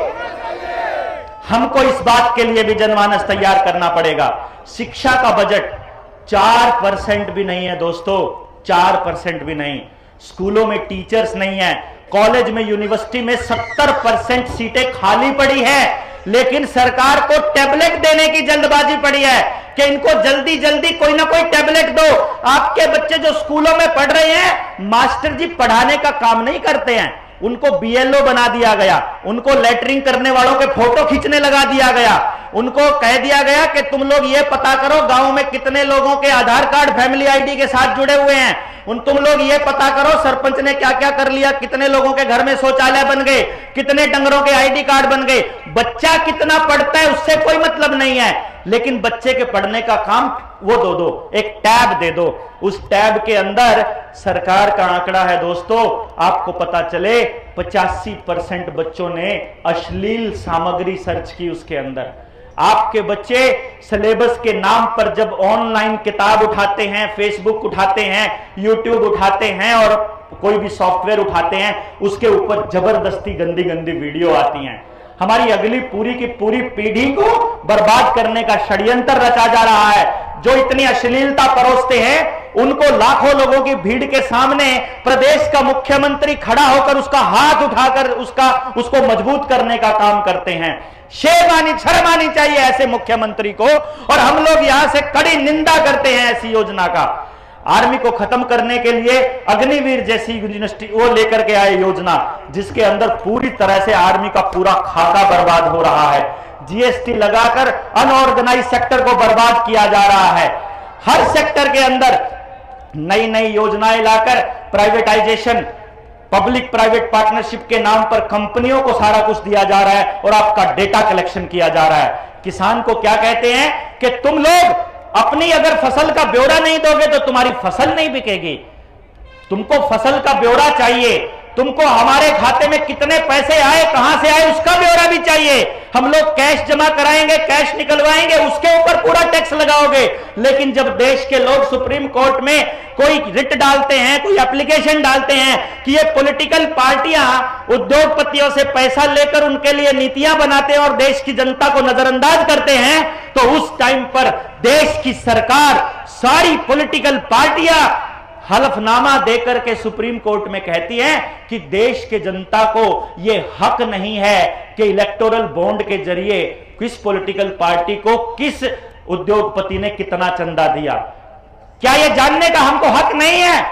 हमको इस बात के लिए भी जनमानस तैयार करना पड़ेगा। शिक्षा का बजट 4% भी नहीं है दोस्तों, 4% भी नहीं। स्कूलों में टीचर्स नहीं है, कॉलेज में, यूनिवर्सिटी में 70% सीटें खाली पड़ी है, लेकिन सरकार को टैबलेट देने की जल्दबाजी पड़ी है कि इनको जल्दी जल्दी कोई ना कोई टैबलेट दो। आपके बच्चे जो स्कूलों में पढ़ रहे हैं, मास्टर जी पढ़ाने का काम नहीं करते हैं, उनको BLO बना दिया गया, उनको लेटरिंग करने वालों के फोटो खींचने लगा दिया गया, उनको कह दिया गया कि तुम लोग ये पता करो गांव में कितने लोगों के आधार कार्ड फैमिली ID के साथ जुड़े हुए हैं। तुम लोग ये पता करो सरपंच ने क्या क्या कर लिया, कितने लोगों के घर में शौचालय बन गए, कितने डंगरों के आईडी कार्ड बन गए। बच्चा कितना पढ़ता है उससे कोई मतलब नहीं है, लेकिन बच्चे के पढ़ने का काम वो दो, एक टैब दे दो। उस टैब के अंदर सरकार का आंकड़ा है दोस्तों, आपको पता चले 85% बच्चों ने अश्लील सामग्री सर्च की उसके अंदर। आपके बच्चे सिलेबस के नाम पर जब ऑनलाइन किताब उठाते हैं, फेसबुक उठाते हैं, यूट्यूब उठाते हैं और कोई भी सॉफ्टवेयर उठाते हैं, उसके ऊपर जबरदस्ती गंदी गंदी वीडियो आती हैं। हमारी अगली पूरी की पूरी पीढ़ी को बर्बाद करने का षड्यंत्र रचा जा रहा है। जो इतनी अश्लीलता परोसते हैं उनको लाखों लोगों की भीड़ के सामने प्रदेश का मुख्यमंत्री खड़ा होकर उसका हाथ उठाकर उसको मजबूत करने का काम करते हैं। शर्म आनी चाहिए ऐसे मुख्यमंत्री को, और हम लोग यहां से कड़ी निंदा करते हैं ऐसी योजना का। आर्मी को खत्म करने के लिए अग्निवीर जैसी यूनिवर्सिटी वो लेकर के आए योजना, जिसके अंदर पूरी तरह से आर्मी का पूरा खाता बर्बाद हो रहा है। जीएसटी लगाकर अनऑर्गेनाइज सेक्टर को बर्बाद किया जा रहा है। हर सेक्टर के अंदर नई नई योजनाएं लाकर प्राइवेटाइजेशन, पब्लिक प्राइवेट पार्टनरशिप के नाम पर कंपनियों को सारा कुछ दिया जा रहा है और आपका डेटा कलेक्शन किया जा रहा है। किसान को क्या कहते हैं कि तुम लोग अपनी अगर फसल का ब्यौरा नहीं दोगे तो तुम्हारी फसल नहीं बिकेगी। तुमको फसल का ब्यौरा चाहिए, तुमको हमारे खाते में कितने पैसे आए, कहां से आए, उसका ब्यौरा भी चाहिए। हम लोग कैश जमा कराएंगे, कैश निकलवाएंगे, उसके ऊपर पूरा टैक्स लगाओगे। लेकिन जब देश के लोग सुप्रीम कोर्ट में कोई रिट डालते हैं, कोई एप्लीकेशन डालते हैं कि ये पॉलिटिकल पार्टियां उद्योगपतियों से पैसा लेकर उनके लिए नीतियां बनाते हैं और देश की जनता को नजरअंदाज करते हैं, तो उस टाइम पर देश की सरकार, सारी पॉलिटिकल पार्टियां हलफनामा देकर के सुप्रीम कोर्ट में कहती है कि देश के जनता को यह हक नहीं है कि इलेक्टोरल बॉन्ड के जरिए किस पॉलिटिकल पार्टी को किस उद्योगपति ने कितना चंदा दिया। क्या यह जानने का हमको हक नहीं है?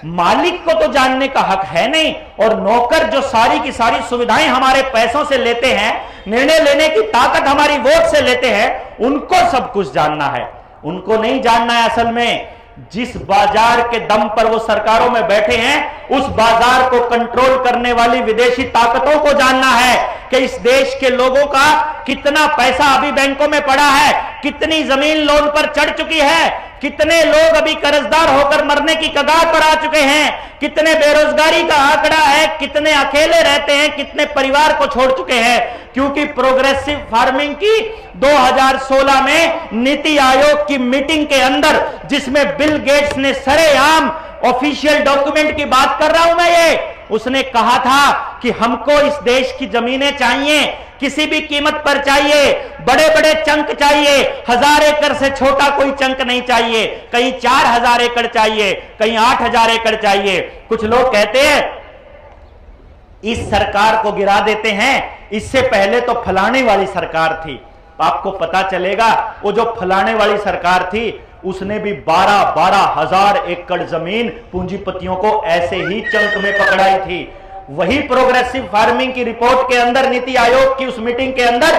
मालिक को तो जानने का हक है नहीं, और नौकर जो सारी की सारी सुविधाएं हमारे पैसों से लेते हैं, निर्णय लेने की ताकत हमारी वोट से लेते हैं, उनको सब कुछ जानना है। उनको नहीं जानना है असल में जिस बाजार के दम पर वो सरकारों में बैठे हैं, उस बाजार को कंट्रोल करने वाली विदेशी ताकतों को जानना है कि इस देश के लोगों का कितना पैसा अभी बैंकों में पड़ा है, कितनी जमीन लोन पर चढ़ चुकी है, कितने लोग अभी कर्जदार होकर मरने की कगार पर आ चुके हैं, कितने बेरोजगारी का आंकड़ा है, कितने अकेले रहते हैं, कितने परिवार को छोड़ चुके हैं। क्योंकि प्रोग्रेसिव फार्मिंग की 2016 में नीति आयोग की मीटिंग के अंदर, जिसमें बिल गेट्स ने सरेआम ऑफिशियल डॉक्यूमेंट की बात कर रहा हूं मैं, ये उसने कहा था कि हमको इस देश की जमीनें चाहिए, किसी भी कीमत पर चाहिए, बड़े बड़े चंक चाहिए, 1000 एकड़ से छोटा कोई चंक नहीं चाहिए, कहीं 4000 एकड़ चाहिए, कहीं 8000 एकड़ चाहिए। कुछ लोग कहते हैं इस सरकार को गिरा देते हैं, इससे पहले तो फलाने वाली सरकार थी। आपको पता चलेगा वो जो फलाने वाली सरकार थी उसने भी 12-12 हजार एकड़ जमीन पूंजीपतियों को ऐसे ही चंक में पकड़ाई थी। वही प्रोग्रेसिव फार्मिंग की रिपोर्ट के अंदर, नीति आयोग की उस मीटिंग के अंदर,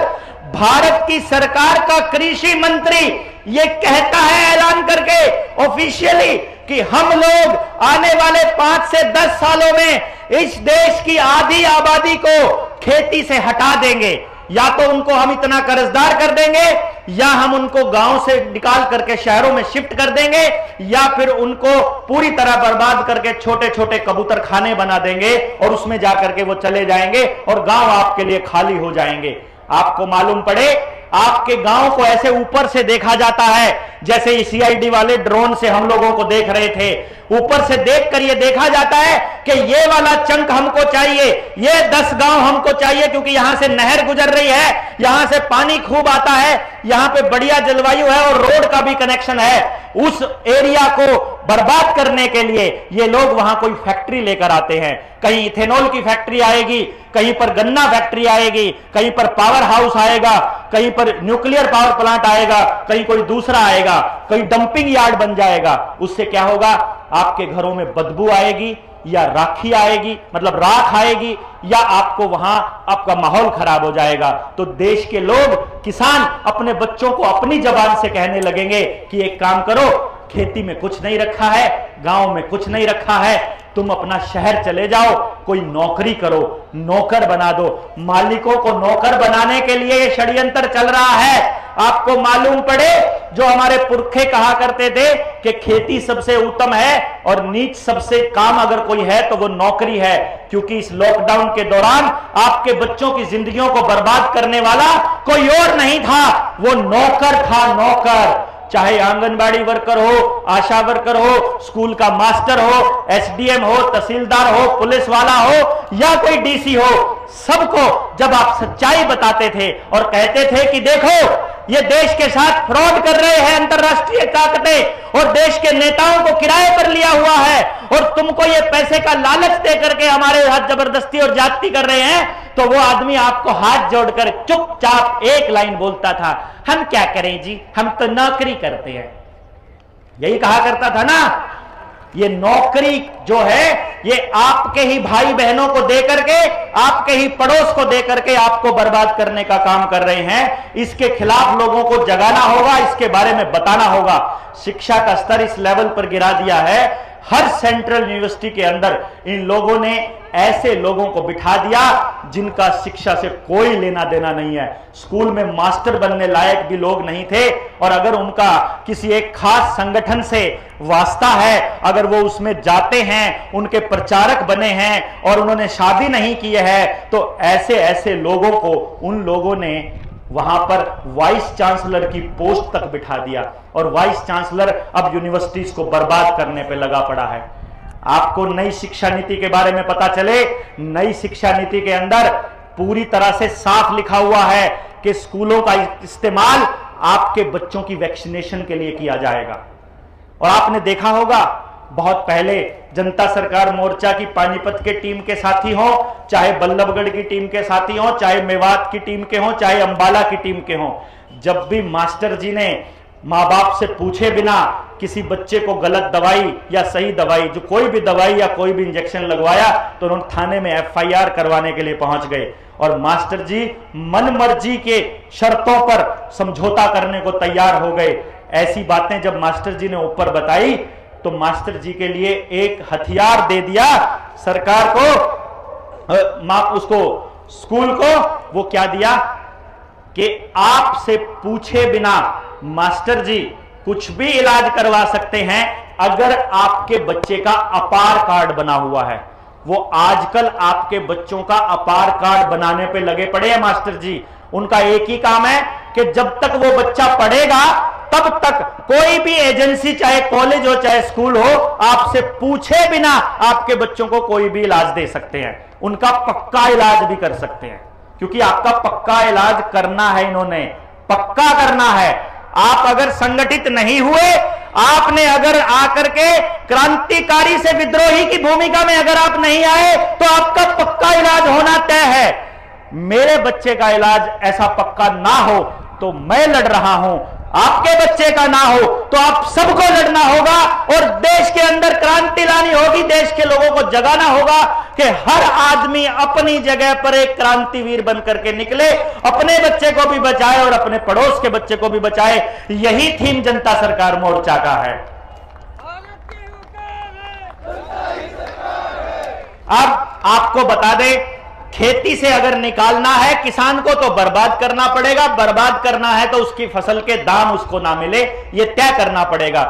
भारत की सरकार का कृषि मंत्री ये कहता है ऐलान करके ऑफिशियली कि हम लोग आने वाले 5 से 10 सालों में इस देश की आधी आबादी को खेती से हटा देंगे। या तो उनको हम इतना कर्जदार कर देंगे, या हम उनको गांव से निकाल करके शहरों में शिफ्ट कर देंगे, या फिर उनको पूरी तरह बर्बाद करके छोटे छोटे कबूतर खाने बना देंगे और उसमें जाकर के वो चले जाएंगे और गांव आपके लिए खाली हो जाएंगे। आपको मालूम पड़े, आपके गांव को ऐसे ऊपर से देखा जाता है जैसे सीआईडी वाले ड्रोन से हम लोगों को देख रहे थे। ऊपर से देखकर यह देखा जाता है कि ये वाला चंक हमको चाहिए, ये 10 गांव हमको चाहिए, क्योंकि यहां से नहर गुजर रही है, यहां से पानी खूब आता है, यहां पे बढ़िया जलवायु है और रोड का भी कनेक्शन है। उस एरिया को बर्बाद करने के लिए ये लोग वहां कोई फैक्ट्री लेकर आते हैं। कहीं इथेनॉल की फैक्ट्री आएगी, कहीं पर गन्ना फैक्ट्री आएगी, कहीं पर पावर हाउस आएगा, कहीं पर न्यूक्लियर पावर प्लांट आएगा, कहीं कोई दूसरा आएगा, कहीं डंपिंग यार्ड बन जाएगा। उससे क्या होगा? आपके घरों में बदबू आएगी, या राखी आएगी, मतलब राख आएगी, या आपको वहां आपका माहौल खराब हो जाएगा। तो देश के लोग, किसान अपने बच्चों को अपनी जबान से कहने लगेंगे कि एक काम करो, खेती में कुछ नहीं रखा है, गांव में कुछ नहीं रखा है, तुम अपना शहर चले जाओ, कोई नौकरी करो, नौकर बना दो। मालिकों को नौकर बनाने के लिए ये षड्यंत्र चल रहा है। आपको मालूम पड़े, जो हमारे पुरखे कहा करते थे कि खेती सबसे उत्तम है और नीच सबसे काम अगर कोई है तो वो नौकरी है, क्योंकि इस लॉकडाउन के दौरान आपके बच्चों की जिंदगियों को बर्बाद करने वाला कोई और नहीं था, वो नौकर था, नौकर। चाहे आंगनबाड़ी वर्कर हो, आशा वर्कर हो, स्कूल का मास्टर हो, एसडीएम हो, तहसीलदार हो, पुलिस वाला हो या कोई डीसी हो, सबको जब आप सच्चाई बताते थे और कहते थे कि देखो ये देश के साथ फ्रॉड कर रहे हैं अंतरराष्ट्रीय ताकतें और देश के नेताओं को किराए पर लिया हुआ है और तुमको ये पैसे का लालच दे करके हमारे साथ जबरदस्ती और जाति कर रहे हैं, तो वो आदमी आपको हाथ जोड़कर चुपचाप एक लाइन बोलता था, हम क्या करें जी, हम तो नौकरी करते हैं। यही कहा करता था ना। ये नौकरी जो है ये आपके ही भाई बहनों को दे करके, आपके ही पड़ोस को दे करके आपको बर्बाद करने का काम कर रहे हैं। इसके खिलाफ लोगों को जगाना होगा, इसके बारे में बताना होगा। शिक्षा का स्तर इस लेवल पर गिरा दिया है, हर सेंट्रल यूनिवर्सिटी के अंदर इन लोगों ने ऐसे लोगों को बिठा दिया जिनका शिक्षा से कोई लेना देना नहीं है। स्कूल में मास्टर बनने लायक भी लोग नहीं थे, और अगर उनका किसी एक खास संगठन से वास्ता है, अगर वो उसमें जाते हैं, उनके प्रचारक बने हैं और उन्होंने शादी नहीं की है, तो ऐसे ऐसे लोगों को उन लोगों ने वहां पर वाइस चांसलर की पोस्ट तक बिठा दिया, और वाइस चांसलर अब यूनिवर्सिटीज को बर्बाद करने पे लगा पड़ा है। आपको नई शिक्षा नीति के बारे में पता चले, नई शिक्षा नीति के अंदर पूरी तरह से साफ लिखा हुआ है कि स्कूलों का इस्तेमाल आपके बच्चों की वैक्सीनेशन के लिए किया जाएगा। और आपने देखा होगा बहुत पहले जनता सरकार मोर्चा की पानीपत के टीम के साथी हो, चाहे बल्लभगढ़ की टीम के साथी हो, चाहे मेवात की टीम के हो, चाहे अंबाला की टीम के हो, जब भी मास्टर जी ने माँ बाप से पूछे बिना किसी बच्चे को गलत दवाई या सही दवाई, जो कोई भी दवाई या कोई भी इंजेक्शन लगवाया, तो उन्होंने थाने में एफआईआर करवाने के लिए पहुंच गए और मास्टर जी मन मर्जी के शर्तों पर समझौता करने को तैयार हो गए। ऐसी बातें जब मास्टर जी ने ऊपर बताई तो मास्टर जी के लिए एक हथियार दे दिया सरकार को, माफ उसको स्कूल को, वो क्या दिया कि आपसे पूछे बिना मास्टर जी कुछ भी इलाज करवा सकते हैं अगर आपके बच्चे का अपार कार्ड बना हुआ है। वो आजकल आपके बच्चों का अपार कार्ड बनाने पे लगे पड़े हैं मास्टर जी। उनका एक ही काम है कि जब तक वो बच्चा पढ़ेगा तब तक कोई भी एजेंसी, चाहे कॉलेज हो चाहे स्कूल हो, आपसे पूछे बिना आपके बच्चों को कोई भी इलाज दे सकते हैं, उनका पक्का इलाज भी कर सकते हैं, क्योंकि आपका पक्का इलाज करना है, इन्होंने पक्का करना है। आप अगर संगठित नहीं हुए, आपने अगर आकर के क्रांतिकारी से विद्रोही की भूमिका में अगर आप नहीं आए, तो आपका पक्का इलाज होना तय है। मेरे बच्चे का इलाज ऐसा पक्का ना हो तो मैं लड़ रहा हूं, आपके बच्चे का ना हो तो आप सबको लड़ना होगा और देश के अंदर क्रांति लानी होगी। देश के लोगों को जगाना होगा कि हर आदमी अपनी जगह पर एक क्रांतिवीर बनकर के निकले, अपने बच्चे को भी बचाए और अपने पड़ोस के बच्चे को भी बचाए। यही थीम जनता सरकार मोर्चा का है। अब आपको बता दें, खेती से अगर निकालना है किसान को तो बर्बाद करना पड़ेगा, बर्बाद करना है तो उसकी फसल के दाम उसको ना मिले, ये तय करना पड़ेगा।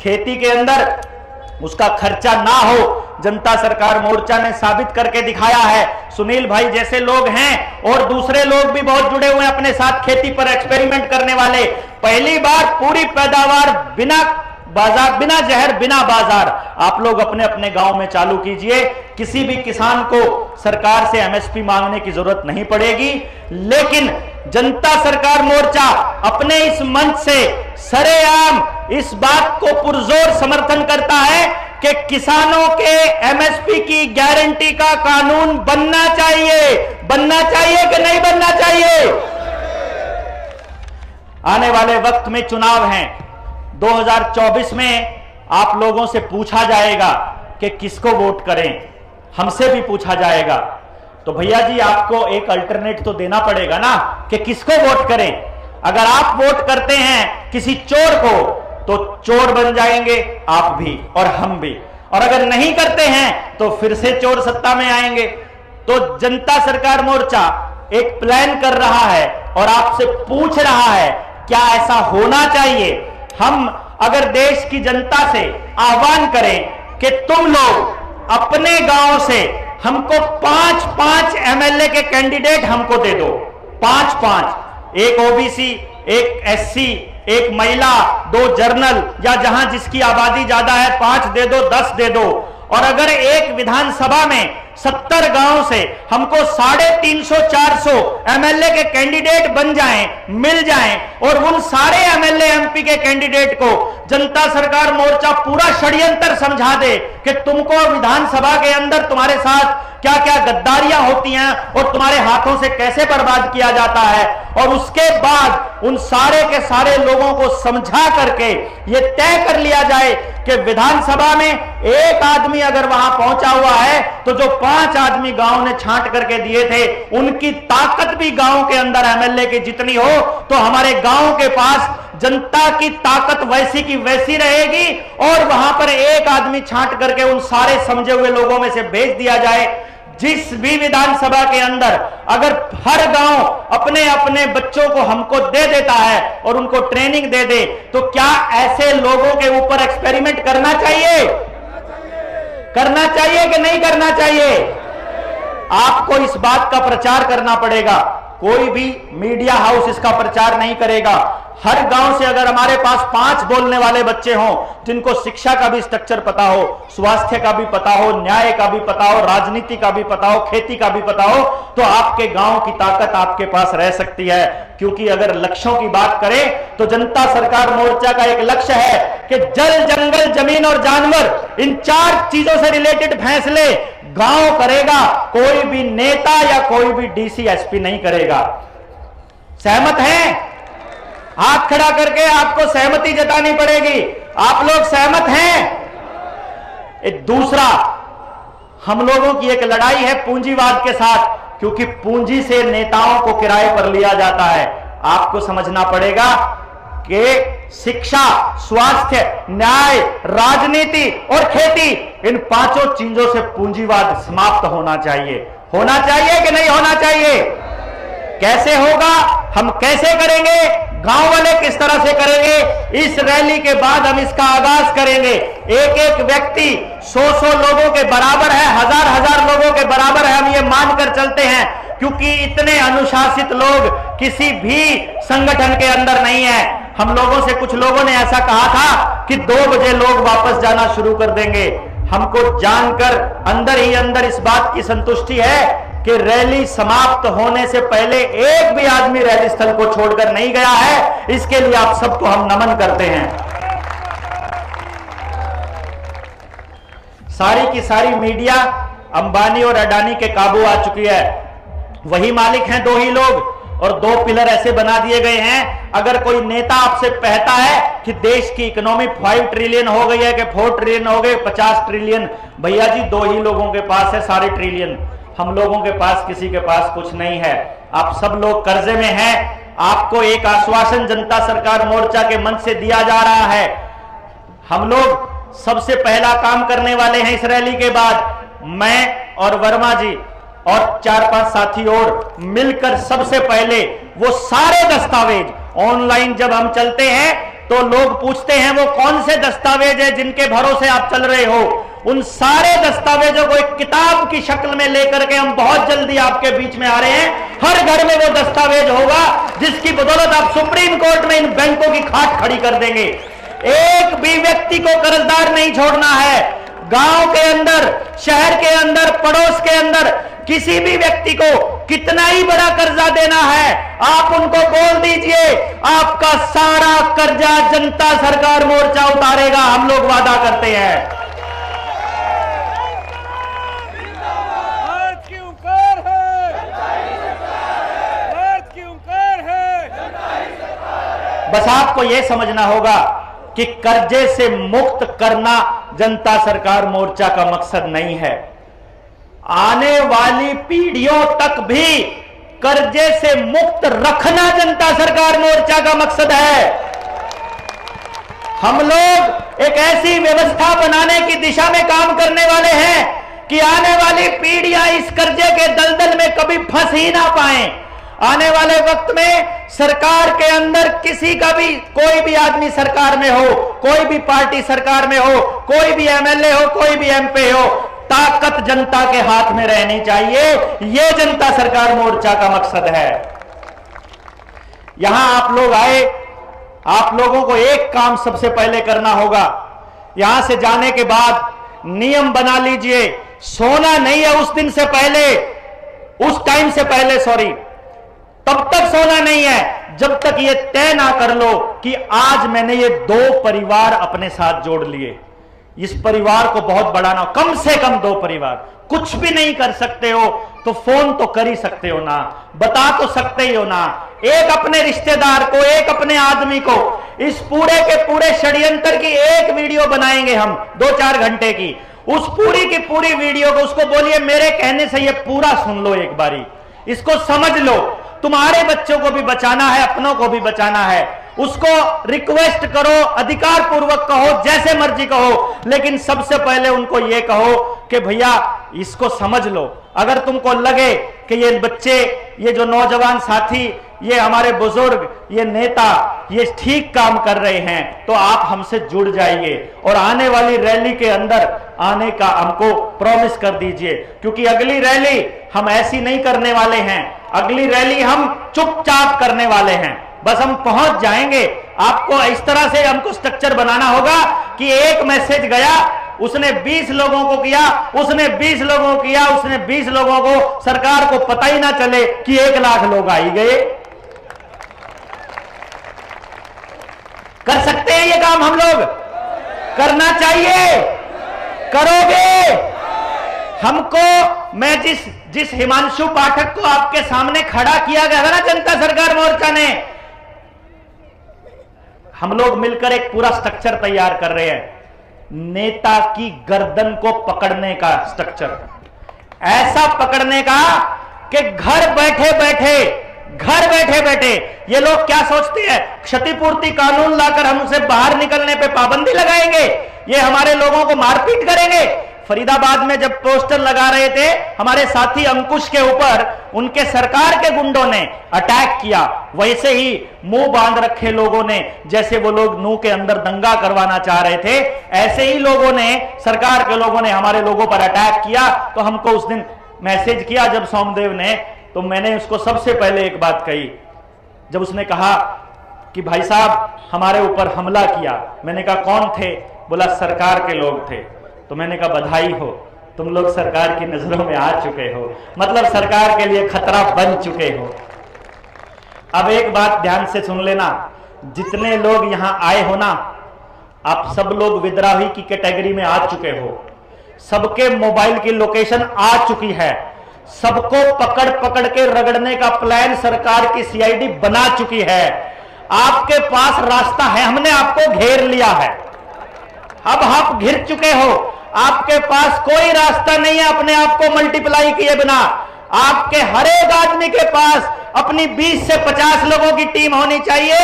खेती के अंदर उसका खर्चा ना हो, जनता सरकार मोर्चा ने साबित करके दिखाया है। सुनील भाई जैसे लोग हैं और दूसरे लोग भी बहुत जुड़े हुए हैं अपने साथ खेती पर एक्सपेरिमेंट करने वाले। पहली बार पूरी पैदावार बिना बाजार, बिना जहर, बिना बाजार, आप लोग अपने अपने गांव में चालू कीजिए। किसी भी किसान को सरकार से एमएसपी मांगने की जरूरत नहीं पड़ेगी। लेकिन जनता सरकार मोर्चा अपने इस मंच से सरेआम इस बात को पुरजोर समर्थन करता है कि किसानों के एमएसपी की गारंटी का कानून बनना चाहिए। बनना चाहिए कि नहीं बनना चाहिए? आने वाले वक्त में चुनाव हैं, 2024 में आप लोगों से पूछा जाएगा कि किसको वोट करें, हमसे भी पूछा जाएगा। तो भैया जी आपको एक अल्टरनेट तो देना पड़ेगा ना कि किसको वोट करें। अगर आप वोट करते हैं किसी चोर को तो चोर बन जाएंगे आप भी और हम भी, और अगर नहीं करते हैं तो फिर से चोर सत्ता में आएंगे। तो जनता सरकार मोर्चा एक प्लान कर रहा है और आपसे पूछ रहा है क्या ऐसा होना चाहिए। हम अगर देश की जनता से आह्वान करें कि तुम लोग अपने गांव से हमको 5-5 एमएलए के कैंडिडेट हमको दे दो, 5-5, एक ओबीसी, एक एससी, एक महिला, 2 जर्नल, या जहां जिसकी आबादी ज्यादा है 5 दे दो, 10 दे दो। और अगर एक विधानसभा में 70 गांव से हमको 350-400 एमएलए के कैंडिडेट बन जाएं, मिल जाएं, और उन सारे एमएलए एमपी के कैंडिडेट को जनता सरकार मोर्चा पूरा षड्यंत्र समझा दे कि तुमको विधानसभा के अंदर तुम्हारे साथ क्या क्या गद्दारियां होती हैं और तुम्हारे हाथों से कैसे बर्बाद किया जाता है, और उसके बाद उन सारे के सारे लोगों को समझा करके यह तय कर लिया जाए कि विधानसभा में एक आदमी अगर वहां पहुंचा हुआ है तो जो 5 आदमी गांव ने छांट करके दिए थे उनकी ताकत भी गांव के अंदर एमएलए की जितनी हो, तो हमारे गांव के पास जनता की ताकत वैसी की वैसी रहेगी, और वहां पर एक आदमी छांट करके उन सारे समझे हुए लोगों में से भेज दिया जाए। जिस भी विधानसभा के अंदर अगर हर गांव अपने अपने बच्चों को हमको दे देता है और उनको ट्रेनिंग दे दे, तो क्या ऐसे लोगों के ऊपर एक्सपेरिमेंट करना चाहिए? करना चाहिए कि नहीं करना चाहिए? आपको इस बात का प्रचार करना पड़ेगा। कोई भी मीडिया हाउस इसका प्रचार नहीं करेगा। हर गांव से अगर हमारे पास 5 बोलने वाले बच्चे हों जिनको शिक्षा का भी स्ट्रक्चर पता हो, स्वास्थ्य का भी पता हो, न्याय का भी पता हो, राजनीति का भी पता हो, खेती का भी पता हो, तो आपके गांव की ताकत आपके पास रह सकती है। क्योंकि अगर लक्ष्यों की बात करें तो जनता सरकार मोर्चा का एक लक्ष्य है कि जल, जंगल, जमीन और जानवर, इन 4 चीजों से रिलेटेड फैसले गांव करेगा, कोई भी नेता या कोई भी डीसी एसपी नहीं करेगा। सहमत हैं? हाथ खड़ा करके आपको सहमति जतानी पड़ेगी। आप लोग सहमत हैं? एक दूसरा, हम लोगों की एक लड़ाई है पूंजीवाद के साथ, क्योंकि पूंजी से नेताओं को किराए पर लिया जाता है। आपको समझना पड़ेगा कि शिक्षा, स्वास्थ्य, न्याय, राजनीति और खेती, इन 5 चीजों से पूंजीवाद समाप्त होना चाहिए। होना चाहिए कि नहीं होना चाहिए? कैसे होगा? हम कैसे करेंगे? गांव वाले किस तरह से करेंगे? इस रैली के बाद हम इसका आगाज करेंगे। एक एक व्यक्ति 100-100 लोगों के बराबर है, 1000-1000 लोगों के बराबर है, हम ये मानकर चलते हैं, क्योंकि इतने अनुशासित लोग किसी भी संगठन के अंदर नहीं है। हम लोगों से कुछ लोगों ने ऐसा कहा था कि 2 बजे लोग वापस जाना शुरू कर देंगे। हमको जानकर अंदर ही अंदर इस बात की संतुष्टि है कि रैली समाप्त होने से पहले एक भी आदमी रैली स्थल को छोड़कर नहीं गया है। इसके लिए आप सबको हम नमन करते हैं। सारी की सारी मीडिया अंबानी और अडानी के काबू आ चुकी है। वही मालिक हैं 2 ही लोग, और 2 पिलर ऐसे बना दिए गए हैं। अगर कोई नेता आपसे कहता है कि देश की इकोनॉमी 5 ट्रिलियन हो गई है कि 4 ट्रिलियन हो गए, 50 ट्रिलियन, भैया जी 2 ही लोगों के पास है सारे ट्रिलियन। हम लोगों के पास किसी के पास कुछ नहीं है। आप सब लोग कर्जे में हैं। आपको एक आश्वासन जनता सरकार मोर्चा के मंच से दिया जा रहा है। हम लोग सबसे पहला काम करने वाले हैं इस रैली के बाद। मैं और वर्मा जी और 4-5 साथी और मिलकर सबसे पहले वो सारे दस्तावेज ऑनलाइन, जब हम चलते हैं तो लोग पूछते हैं वो कौन से दस्तावेज है जिनके भरोसे आप चल रहे हो, उन सारे दस्तावेजों को एक किताब की शक्ल में लेकर के हम बहुत जल्दी आपके बीच में आ रहे हैं। हर घर में वो दस्तावेज होगा जिसकी बदौलत आप सुप्रीम कोर्ट में इन बैंकों की खाट खड़ी कर देंगे। एक भी व्यक्ति को कर्जदार नहीं छोड़ना है। गांव के अंदर, शहर के अंदर, पड़ोस के अंदर किसी भी व्यक्ति को कितना ही बड़ा कर्जा देना है, आप उनको बोल दीजिए, आपका सारा कर्जा जनता सरकार मोर्चा उतारेगा। हम लोग वादा करते हैं। बस आपको यह समझना होगा कि कर्जे से मुक्त करना जनता सरकार मोर्चा का मकसद नहीं है। आने वाली पीढ़ियों तक भी कर्जे से मुक्त रखना जनता सरकार मोर्चा का मकसद है। हम लोग एक ऐसी व्यवस्था बनाने की दिशा में काम करने वाले हैं कि आने वाली पीढ़ियां इस कर्जे के दलदल में कभी फंस ही ना पाए। आने वाले वक्त में सरकार के अंदर किसी का भी, कोई भी आदमी सरकार में हो, कोई भी पार्टी सरकार में हो, कोई भी एमएलए हो, कोई भी एमपी हो, ताकत जनता के हाथ में रहनी चाहिए। यह जनता सरकार मोर्चा का मकसद है। यहां आप लोग आए, आप लोगों को एक काम सबसे पहले करना होगा। यहां से जाने के बाद नियम बना लीजिए, सोना नहीं है उस दिन से पहले, उस टाइम से पहले, सॉरी, तब तक सोना नहीं है जब तक ये तय ना कर लो कि आज मैंने ये 2 परिवार अपने साथ जोड़ लिए। इस परिवार को बहुत बढ़ाना, कम से कम 2 परिवार। कुछ भी नहीं कर सकते हो तो फोन तो कर ही सकते हो ना, बता तो सकते ही हो ना। एक अपने रिश्तेदार को, एक अपने आदमी को, इस पूरे के पूरे षड्यंत्र की एक वीडियो बनाएंगे हम 2-4 घंटे की। उस पूरी की पूरी वीडियो को उसको बोलिए मेरे कहने से ये पूरा सुन लो, एक बारी इसको समझ लो। तुम्हारे बच्चों को भी बचाना है, अपनों को भी बचाना है। उसको रिक्वेस्ट करो, अधिकार पूर्वक कहो, जैसे मर्जी कहो, लेकिन सबसे पहले उनको यह कहो कि भैया इसको समझ लो। अगर तुमको लगे कि ये बच्चे, ये जो नौजवान साथी, ये हमारे बुजुर्ग, ये नेता, ये ठीक काम कर रहे हैं तो आप हमसे जुड़ जाइए और आने वाली रैली के अंदर आने का हमको प्रॉमिस कर दीजिए, क्योंकि अगली रैली हम ऐसी नहीं करने वाले हैं। अगली रैली हम चुपचाप करने वाले हैं, बस हम पहुंच जाएंगे। आपको इस तरह से हमको स्ट्रक्चर बनाना होगा कि एक मैसेज गया, उसने 20 लोगों को किया, उसने 20 लोगों को किया, उसने 20 लोगों को, सरकार को पता ही ना चले कि 1 लाख लोग आ ही गए। कर सकते हैं ये काम, हम लोग करना चाहिए, करोगे हमको। मैं जिस हिमांशु पाठक को आपके सामने खड़ा किया गया था ना जनता सरकार मोर्चा ने, हम लोग मिलकर एक पूरा स्ट्रक्चर तैयार कर रहे हैं, नेता की गर्दन को पकड़ने का स्ट्रक्चर, ऐसा पकड़ने का कि घर बैठे बैठे ये लोग क्या सोचते हैं, क्षतिपूर्ति कानून लाकर हमसे बाहर निकलने पे पाबंदी लगाएंगे, ये हमारे लोगों को मारपीट करेंगे। फरीदाबाद में जब पोस्टर लगा रहे थे हमारे साथी अंकुश के ऊपर, उनके सरकार के गुंडों ने अटैक किया, वैसे ही मुंह बांध रखे लोगों ने, जैसे वो लोग मुंह के अंदर दंगा करवाना चाह रहे थे, ऐसे ही लोगों ने, सरकार के लोगों ने हमारे लोगों पर अटैक किया। तो हमको उस दिन मैसेज किया जब सोमदेव ने, तो मैंने उसको सबसे पहले एक बात कही, जब उसने कहा कि भाई साहब हमारे ऊपर हमला किया, मैंने कहा कौन थे? बोला सरकार के लोग थे। तो मैंने कहा बधाई हो, तुम लोग सरकार की नजरों में आ चुके हो, मतलब सरकार के लिए खतरा बन चुके हो। अब एक बात ध्यान से सुन लेना, जितने लोग यहां आए हो ना, आप सब लोग विद्रोही की कैटेगरी में आ चुके हो, सबके मोबाइल की लोकेशन आ चुकी है, सबको पकड़ पकड़ के रगड़ने का प्लान सरकार की सीआईडी बना चुकी है। आपके पास रास्ता है, हमने आपको घेर लिया है, अब आप घिर चुके हो, आपके पास कोई रास्ता नहीं है अपने आप को मल्टीप्लाई किए बिना। आपके हर एक आदमी के पास अपनी 20 से 50 लोगों की टीम होनी चाहिए,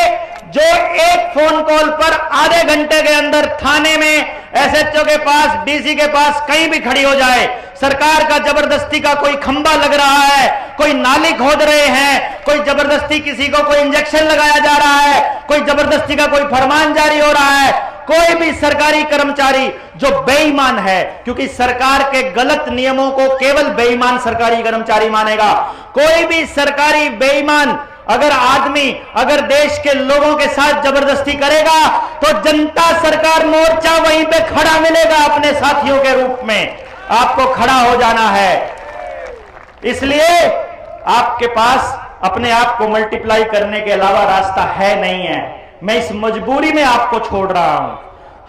जो एक फोन कॉल पर आधे घंटे के अंदर थाने में, एसएचओ के पास, डीसी के पास कहीं भी खड़ी हो जाए। सरकार का जबरदस्ती का कोई खंबा लग रहा है, कोई नाली खोद रहे हैं, कोई जबरदस्ती किसी को कोई इंजेक्शन लगाया जा रहा है, कोई जबरदस्ती का कोई फरमान जारी हो रहा है, कोई भी सरकारी कर्मचारी जो बेईमान है, क्योंकि सरकार के गलत नियमों को केवल बेईमान सरकारी कर्मचारी मानेगा, कोई भी सरकारी बेईमान अगर आदमी अगर देश के लोगों के साथ जबरदस्ती करेगा तो जनता सरकार मोर्चा वहीं पे खड़ा मिलेगा, अपने साथियों के रूप में आपको खड़ा हो जाना है। इसलिए आपके पास अपने आप को मल्टीप्लाई करने के अलावा रास्ता है नहीं है। मैं इस मजबूरी में आपको छोड़ रहा हूं,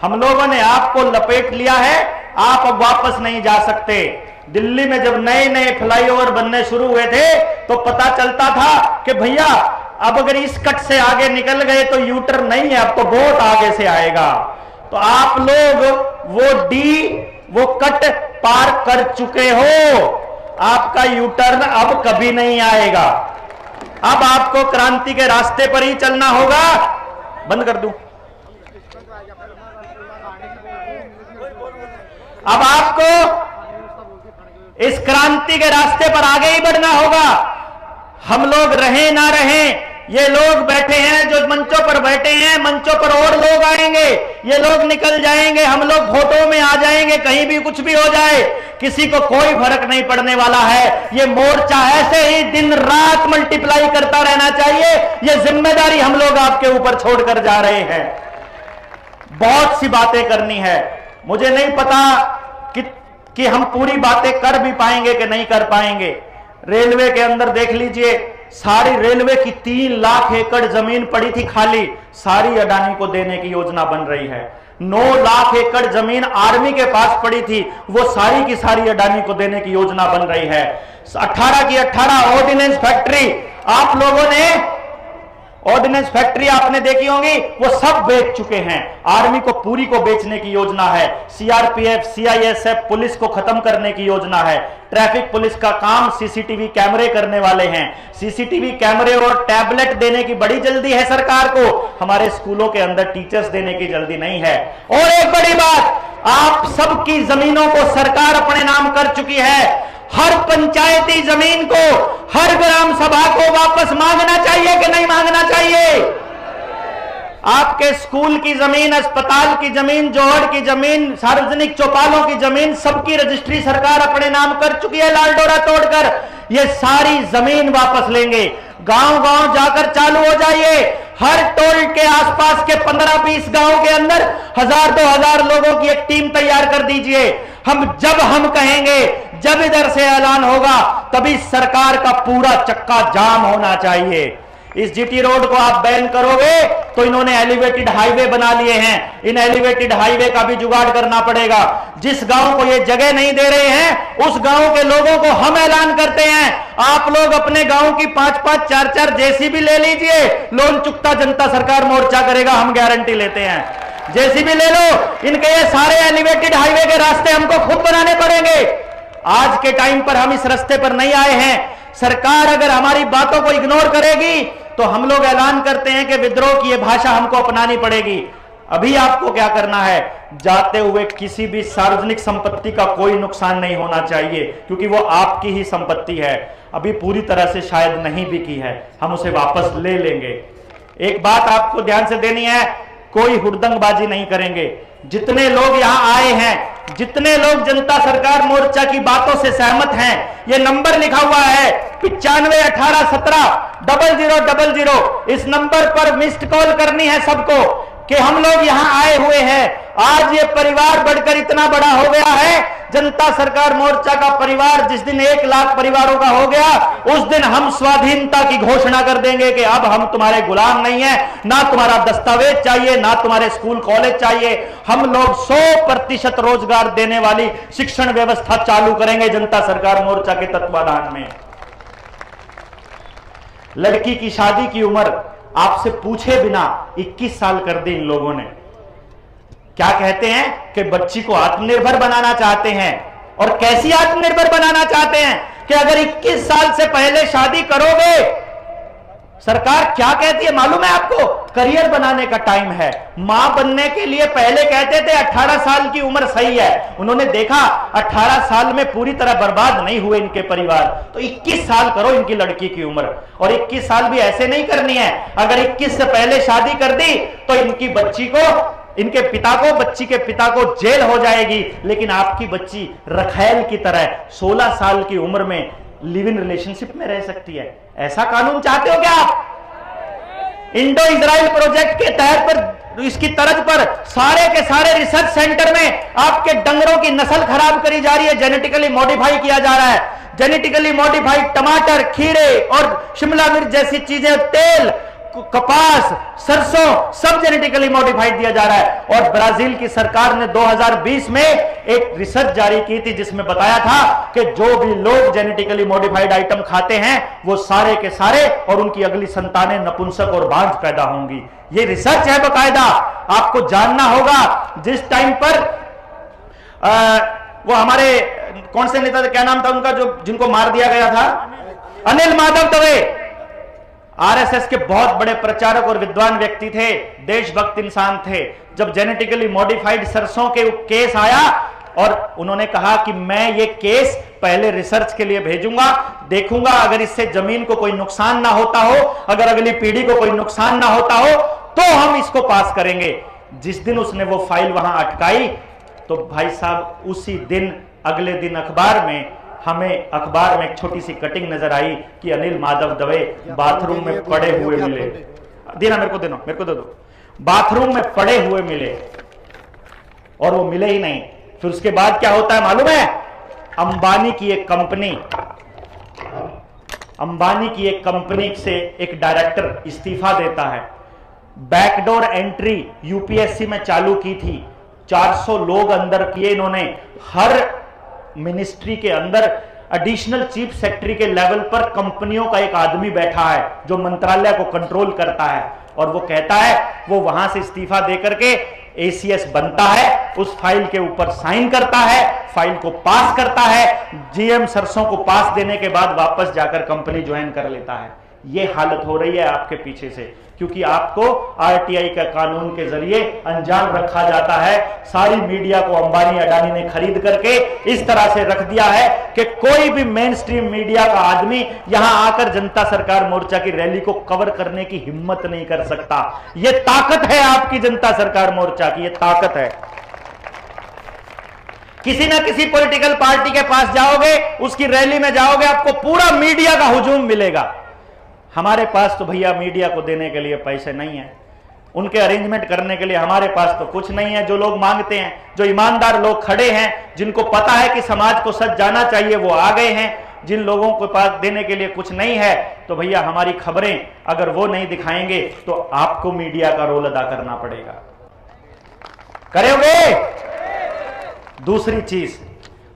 हम लोगों ने आपको लपेट लिया है, आप अब वापस नहीं जा सकते। दिल्ली में जब नए नए फ्लाईओवर बनने शुरू हुए थे तो पता चलता था कि भैया अब अगर इस कट से आगे निकल गए तो यूटर्न नहीं है, अब तो बहुत आगे से आएगा। तो आप लोग वो कट पार कर चुके हो, आपका यूटर्न अब कभी नहीं आएगा। अब आपको क्रांति के रास्ते पर ही चलना होगा। बंद कर दूं? अब आपको इस क्रांति के रास्ते पर आगे ही बढ़ना होगा। हम लोग रहें ना रहें, ये लोग बैठे हैं जो मंचों पर बैठे हैं, मंचों पर और लोग आएंगे, ये लोग निकल जाएंगे, हम लोग फोटो में आ जाएंगे, कहीं भी कुछ भी हो जाए, किसी को कोई फर्क नहीं पड़ने वाला है। ये मोर्चा ऐसे ही दिन रात मल्टीप्लाई करता रहना चाहिए। ये जिम्मेदारी हम लोग आपके ऊपर छोड़कर जा रहे हैं। बहुत सी बातें करनी है, मुझे नहीं पता कि हम पूरी बातें कर भी पाएंगे कि नहीं कर पाएंगे। रेलवे के अंदर देख लीजिए, सारी रेलवे की 3 लाख एकड़ जमीन पड़ी थी खाली, सारी अडानी को देने की योजना बन रही है। 9 लाख एकड़ जमीन आर्मी के पास पड़ी थी, वो सारी की सारी अडानी को देने की योजना बन रही है। 18 की 18 ऑर्डिनेंस फैक्ट्री आप लोगों ने, ऑर्डिनेंस फैक्ट्री आपने देखी होंगी, वो सब बेच चुके हैं। आर्मी को पूरी को बेचने की योजना है। सीआरपीएफ, सीआईएसएफ पुलिस को खत्म करने की योजना है। ट्रैफिक पुलिस का काम सीसीटीवी कैमरे करने वाले हैं। सीसीटीवी कैमरे और टैबलेट देने की बड़ी जल्दी है सरकार को, हमारे स्कूलों के अंदर टीचर्स देने की जल्दी नहीं है। और एक बड़ी बात, आप सबकी जमीनों को सरकार अपने नाम कर चुकी है। हर पंचायती जमीन को, हर ग्राम सभा को वापस मांगना चाहिए कि नहीं मांगना चाहिए? आपके स्कूल की जमीन, अस्पताल की जमीन, जोहड़ की जमीन, सार्वजनिक चौपालों की जमीन, सबकी रजिस्ट्री सरकार अपने नाम कर चुकी है लालडोरा तोड़कर। ये सारी जमीन वापस लेंगे। गांव गांव जाकर चालू हो जाइए। हर टोल के आसपास के 15-20 गांव के अंदर 1000-2000 लोगों की एक टीम तैयार कर दीजिए। जब हम कहेंगे, जब इधर से ऐलान होगा, तभी सरकार का पूरा चक्का जाम होना चाहिए। इस जीटी रोड को आप बैन करोगे तो इन्होंने एलिवेटेड हाईवे बना लिए हैं, इन एलिवेटेड हाईवे का भी जुगाड़ करना पड़ेगा। जिस गांव को ये जगह नहीं दे रहे हैं, उस गांव के लोगों को हम ऐलान करते हैं, आप लोग अपने गांव की 5-5, 4-4 जेसीबी ले लीजिए, लोन चुकता जनता सरकार मोर्चा करेगा, हम गारंटी लेते हैं। जेसीबी ले लो, इनके ये सारे एलिवेटेड हाईवे के रास्ते हमको खुद बनाने पड़ेंगे। आज के टाइम पर हम इस रास्ते पर नहीं आए हैं। सरकार अगर हमारी बातों को इग्नोर करेगी तो हम लोग ऐलान करते हैं कि विद्रोह की यह भाषा हमको अपनानी पड़ेगी। अभी आपको क्या करना है, जाते हुए किसी भी सार्वजनिक संपत्ति का कोई नुकसान नहीं होना चाहिए, क्योंकि वो आपकी ही संपत्ति है। अभी पूरी तरह से शायद नहीं भी की है, हम उसे वापस ले लेंगे। एक बात आपको ध्यान से देनी है, कोई हुड़दंगबाजी नहीं करेंगे। जितने लोग यहां आए हैं, जितने लोग जनता सरकार मोर्चा की बातों से सहमत हैं, ये नंबर लिखा हुआ है 9518170000। इस नंबर पर मिस्ड कॉल करनी है सबको कि हम लोग यहां आए हुए हैं। आज ये परिवार बढ़कर इतना बड़ा हो गया है, जनता सरकार मोर्चा का परिवार जिस दिन 1 लाख परिवारों का हो गया, उस दिन हम स्वाधीनता की घोषणा कर देंगे कि अब हम तुम्हारे गुलाम नहीं है, ना तुम्हारा दस्तावेज चाहिए, ना तुम्हारे स्कूल कॉलेज चाहिए। हम लोग 100% रोजगार देने वाली शिक्षण व्यवस्था चालू करेंगे जनता सरकार मोर्चा के तत्वाधान में। लड़की की शादी की उम्र आपसे पूछे बिना 21 साल कर दी इन लोगों ने। क्या कहते हैं कि बच्ची को आत्मनिर्भर बनाना चाहते हैं। और कैसी आत्मनिर्भर बनाना चाहते हैं कि अगर 21 साल से पहले शादी करोगे, सरकार क्या कहती है मालूम है आपको? करियर बनाने का टाइम है। मां बनने के लिए पहले कहते थे 18 साल की उम्र सही है। उन्होंने देखा 18 साल में पूरी तरह बर्बाद नहीं हुए इनके परिवार, तो 21 साल करो इनकी लड़की की उम्र। और 21 साल भी ऐसे नहीं करनी है, अगर 21 से पहले शादी कर दी तो इनकी बच्ची को, इनके पिता को, बच्ची के पिता को जेल हो जाएगी। लेकिन आपकी बच्ची रखैल की तरह 16 साल की उम्र में लिव इन रिलेशनशिप में रह सकती है। ऐसा कानून चाहते हो क्या आप? इंडो इजराइल प्रोजेक्ट के तहत पर, इसकी तर्ज पर सारे के सारे रिसर्च सेंटर में आपके डंगरों की नस्ल खराब करी जा रही है, जेनेटिकली मॉडिफाई किया जा रहा है। जेनेटिकली मॉडिफाइड टमाटर, खीरे और शिमला मिर्च जैसी चीजें, तेल, कपास, सरसों, सब जेनेटिकली मॉडिफाइड दिया जा रहा है। और ब्राजील की सरकार ने 2020 में एक रिसर्च जारी की थी जिसमें बताया था कि जो भी लोग जेनेटिकली मॉडिफाइड आइटम खाते हैं वो सारे के सारे और उनकी अगली संतानें नपुंसक और बांझ पैदा होंगी। ये रिसर्च है बकायदा, आपको जानना होगा। जिस टाइम पर वो हमारे कौन से नेता, क्या नाम था उनका, जो जिनको मार दिया गया था, अनिल माधव दवे, आरएसएस के बहुत बड़े प्रचारक और विद्वान व्यक्ति थे, देशभक्त इंसान थे। जब जेनेटिकली मॉडिफाइड सरसों के केस आया और उन्होंने कहा कि मैं ये केस पहले रिसर्च के लिए भेजूंगा, देखूंगा अगर इससे जमीन को कोई नुकसान ना होता हो, अगर अगली पीढ़ी को कोई नुकसान ना होता हो तो हम इसको पास करेंगे। जिस दिन उसने वो फाइल वहां अटकाई तो भाई साहब उसी दिन अगले दिन हमें अखबार में एक छोटी सी कटिंग नजर आई कि अनिल माधव दवे बाथरूम में पड़े हुए मिले। देना मेरे को दे दो। बाथरूम में पड़े हुए मिले और वो मिले ही नहीं। फिर उसके बाद क्या होता है मालूम है? अंबानी की एक कंपनी से एक डायरेक्टर इस्तीफा देता है। बैकडोर एंट्री यूपीएससी में चालू की थी, 400 लोग अंदर किए इन्होंने। हर मिनिस्ट्री के अंदर एडिशनल चीफ सेक्रेटरी के लेवल पर कंपनियों का एक आदमी बैठा है जो मंत्रालय को कंट्रोल करता है, और वो कहता है, वो वहां से इस्तीफा देकर के एसीएस बनता है, उस फाइल के ऊपर साइन करता है, फाइल को पास करता है, जीएम सरसों को पास देने के बाद वापस जाकर कंपनी ज्वाइन कर लेता है। ये हालत हो रही है आपके पीछे से, क्योंकि आपको आरटीआई का कानून के जरिए अंजाम रखा जाता है। सारी मीडिया को अंबानी अडानी ने खरीद करके इस तरह से रख दिया है कि कोई भी मेन स्ट्रीम मीडिया का आदमी यहां आकर जनता सरकार मोर्चा की रैली को कवर करने की हिम्मत नहीं कर सकता। यह ताकत है आपकी जनता सरकार मोर्चा की, यह ताकत है। किसी ना किसी पॉलिटिकल पार्टी के पास जाओगे, उसकी रैली में जाओगे, आपको पूरा मीडिया का हुजूम मिलेगा। हमारे पास तो भैया मीडिया को देने के लिए पैसे नहीं है, उनके अरेंजमेंट करने के लिए हमारे पास तो कुछ नहीं है। जो लोग मांगते हैं, जो ईमानदार लोग खड़े हैं, जिनको पता है कि समाज को सच जाना चाहिए, वो आ गए हैं। जिन लोगों के पास देने के लिए कुछ नहीं है, तो भैया हमारी खबरें अगर वो नहीं दिखाएंगे तो आपको मीडिया का रोल अदा करना पड़ेगा। करोगे? दूसरी चीज,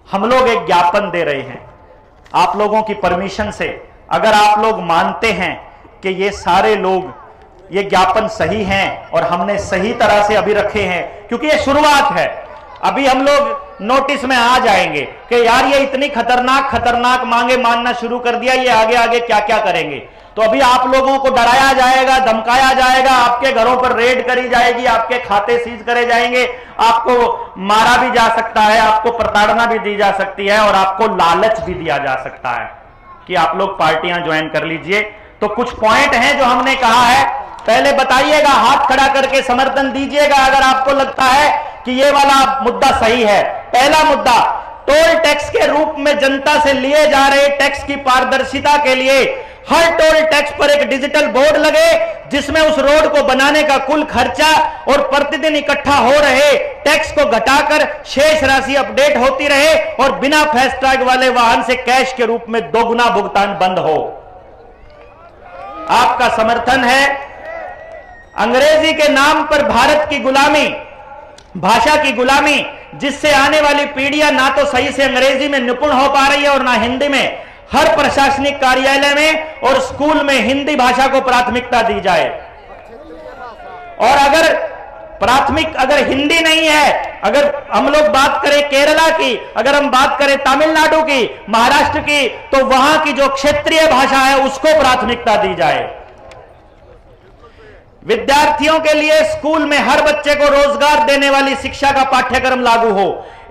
हम लोग एक ज्ञापन दे रहे हैं आप लोगों की परमिशन से। अगर आप लोग मानते हैं कि ये सारे लोग, ये ज्ञापन सही हैं और हमने सही तरह से अभी रखे हैं, क्योंकि ये शुरुआत है, अभी हम लोग नोटिस में आ जाएंगे कि यार ये इतनी खतरनाक मांगे मानना शुरू कर दिया, ये आगे आगे क्या क्या करेंगे। तो अभी आप लोगों को डराया जाएगा, धमकाया जाएगा, आपके घरों पर रेड करी जाएगी, आपके खाते सीज करे जाएंगे, आपको मारा भी जा सकता है, आपको प्रताड़ना भी दी जा सकती है, और आपको लालच भी दिया जा सकता है कि आप लोग पार्टियां ज्वाइन कर लीजिए। तो कुछ पॉइंट हैं जो हमने कहा है, पहले बताइएगा, हाथ खड़ा करके समर्थन दीजिएगा अगर आपको लगता है कि ये वाला मुद्दा सही है। पहला मुद्दा, टोल टैक्स के रूप में जनता से लिए जा रहे टैक्स की पारदर्शिता के लिए हर टोल टैक्स पर एक डिजिटल बोर्ड लगे, जिसमें उस रोड को बनाने का कुल खर्चा और प्रतिदिन इकट्ठा हो रहे टैक्स को घटाकर शेष राशि अपडेट होती रहे, और बिना फास्टैग वाले वाहन से कैश के रूप में दोगुना भुगतान बंद हो। आपका समर्थन है। अंग्रेजी के नाम पर भारत की गुलामी, भाषा की गुलामी, जिससे आने वाली पीढ़ियां ना तो सही से अंग्रेजी में निपुण हो पा रही है और ना हिंदी में। हर प्रशासनिक कार्यालय में और स्कूल में हिंदी भाषा को प्राथमिकता दी जाए। और अगर हिंदी नहीं है, अगर हम लोग बात करें केरला की, अगर हम बात करें तमिलनाडु की, महाराष्ट्र की, तो वहां की जो क्षेत्रीय भाषा है उसको प्राथमिकता दी जाए। विद्यार्थियों के लिए स्कूल में हर बच्चे को रोजगार देने वाली शिक्षा का पाठ्यक्रम लागू हो।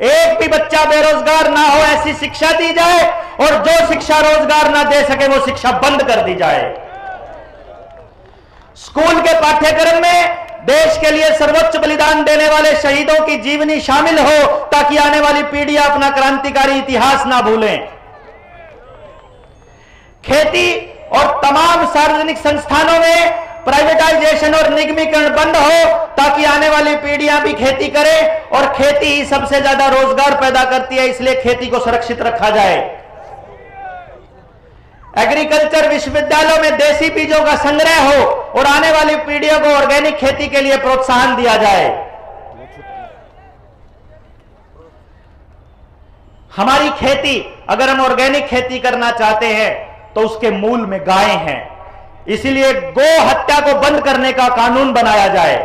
एक भी बच्चा बेरोजगार ना हो, ऐसी शिक्षा दी जाए, और जो शिक्षा रोजगार ना दे सके वो शिक्षा बंद कर दी जाए। स्कूल के पाठ्यक्रम में देश के लिए सर्वोच्च बलिदान देने वाले शहीदों की जीवनी शामिल हो, ताकि आने वाली पीढ़ियां अपना क्रांतिकारी इतिहास ना भूलें। खेती और तमाम सार्वजनिक संस्थानों में प्राइवेटाइजेशन और निगमीकरण बंद हो, ताकि आने वाली पीढ़ियां भी खेती करें, और खेती ही सबसे ज्यादा रोजगार पैदा करती है, इसलिए खेती को सुरक्षित रखा जाए। एग्रीकल्चर विश्वविद्यालयों में देसी बीजों का संग्रह हो और आने वाली पीढ़ियों को ऑर्गेनिक खेती के लिए प्रोत्साहन दिया जाए। हमारी खेती, अगर हम ऑर्गेनिक खेती करना चाहते हैं तो उसके मूल में गायें हैं, इसीलिए गो हत्या को बंद करने का कानून बनाया जाए।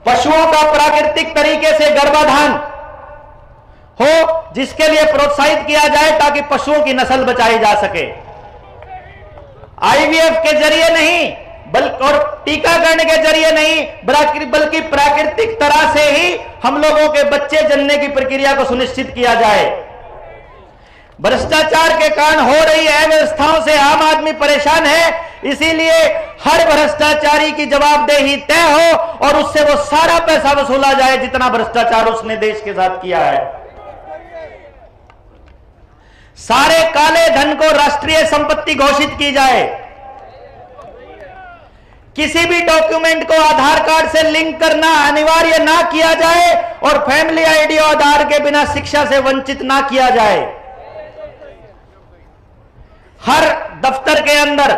पशुओं का प्राकृतिक तरीके से गर्भाधान हो, जिसके लिए प्रोत्साहित किया जाए ताकि पशुओं की नस्ल बचाई जा सके। आईवीएफ के जरिए नहीं बल्कि और टीकाकरण के जरिए नहीं बल्कि प्राकृतिक तरह से ही हम लोगों के बच्चे जन्मने की प्रक्रिया को सुनिश्चित किया जाए। भ्रष्टाचार के कारण हो रही अव्यवस्थाओं से आम आदमी परेशान है, इसीलिए हर भ्रष्टाचारी की जवाबदेही तय हो और उससे वो सारा पैसा वसूला जाए जितना भ्रष्टाचार उसने देश के साथ किया है। सारे काले धन को राष्ट्रीय संपत्ति घोषित की जाए। किसी भी डॉक्यूमेंट को आधार कार्ड से लिंक करना अनिवार्य ना किया जाए और फैमिली आईडी और आधार के बिना शिक्षा से वंचित ना किया जाए। हर दफ्तर के अंदर,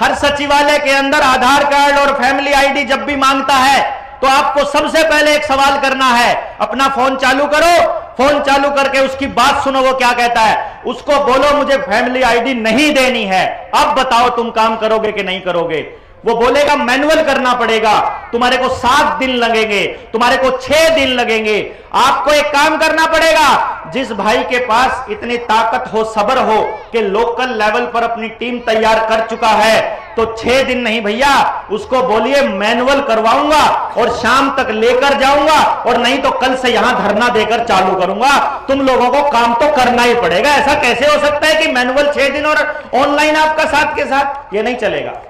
हर सचिवालय के अंदर आधार कार्ड और फैमिली आईडी जब भी मांगता है तो आपको सबसे पहले एक सवाल करना है, अपना फोन चालू करो, फोन चालू करके उसकी बात सुनो, वो क्या कहता है। उसको बोलो मुझे फैमिली आईडी नहीं देनी है, अब बताओ तुम काम करोगे कि नहीं करोगे। वो बोलेगा मैनुअल करना पड़ेगा, तुम्हारे को 7 दिन लगेंगे, तुम्हारे को 6 दिन लगेंगे। आपको एक काम करना पड़ेगा, जिस भाई के पास इतनी ताकत हो, सब्र हो कि लोकल लेवल पर अपनी टीम तैयार कर चुका है, तो 6 दिन नहीं भैया, उसको बोलिए मैनुअल करवाऊंगा और शाम तक लेकर जाऊंगा, और नहीं तो कल से यहां धरना देकर चालू करूंगा। तुम लोगों को काम तो करना ही पड़ेगा। ऐसा कैसे हो सकता है कि मैनुअल 6 दिन और ऑनलाइन आपका साथ के साथ? ये नहीं चलेगा।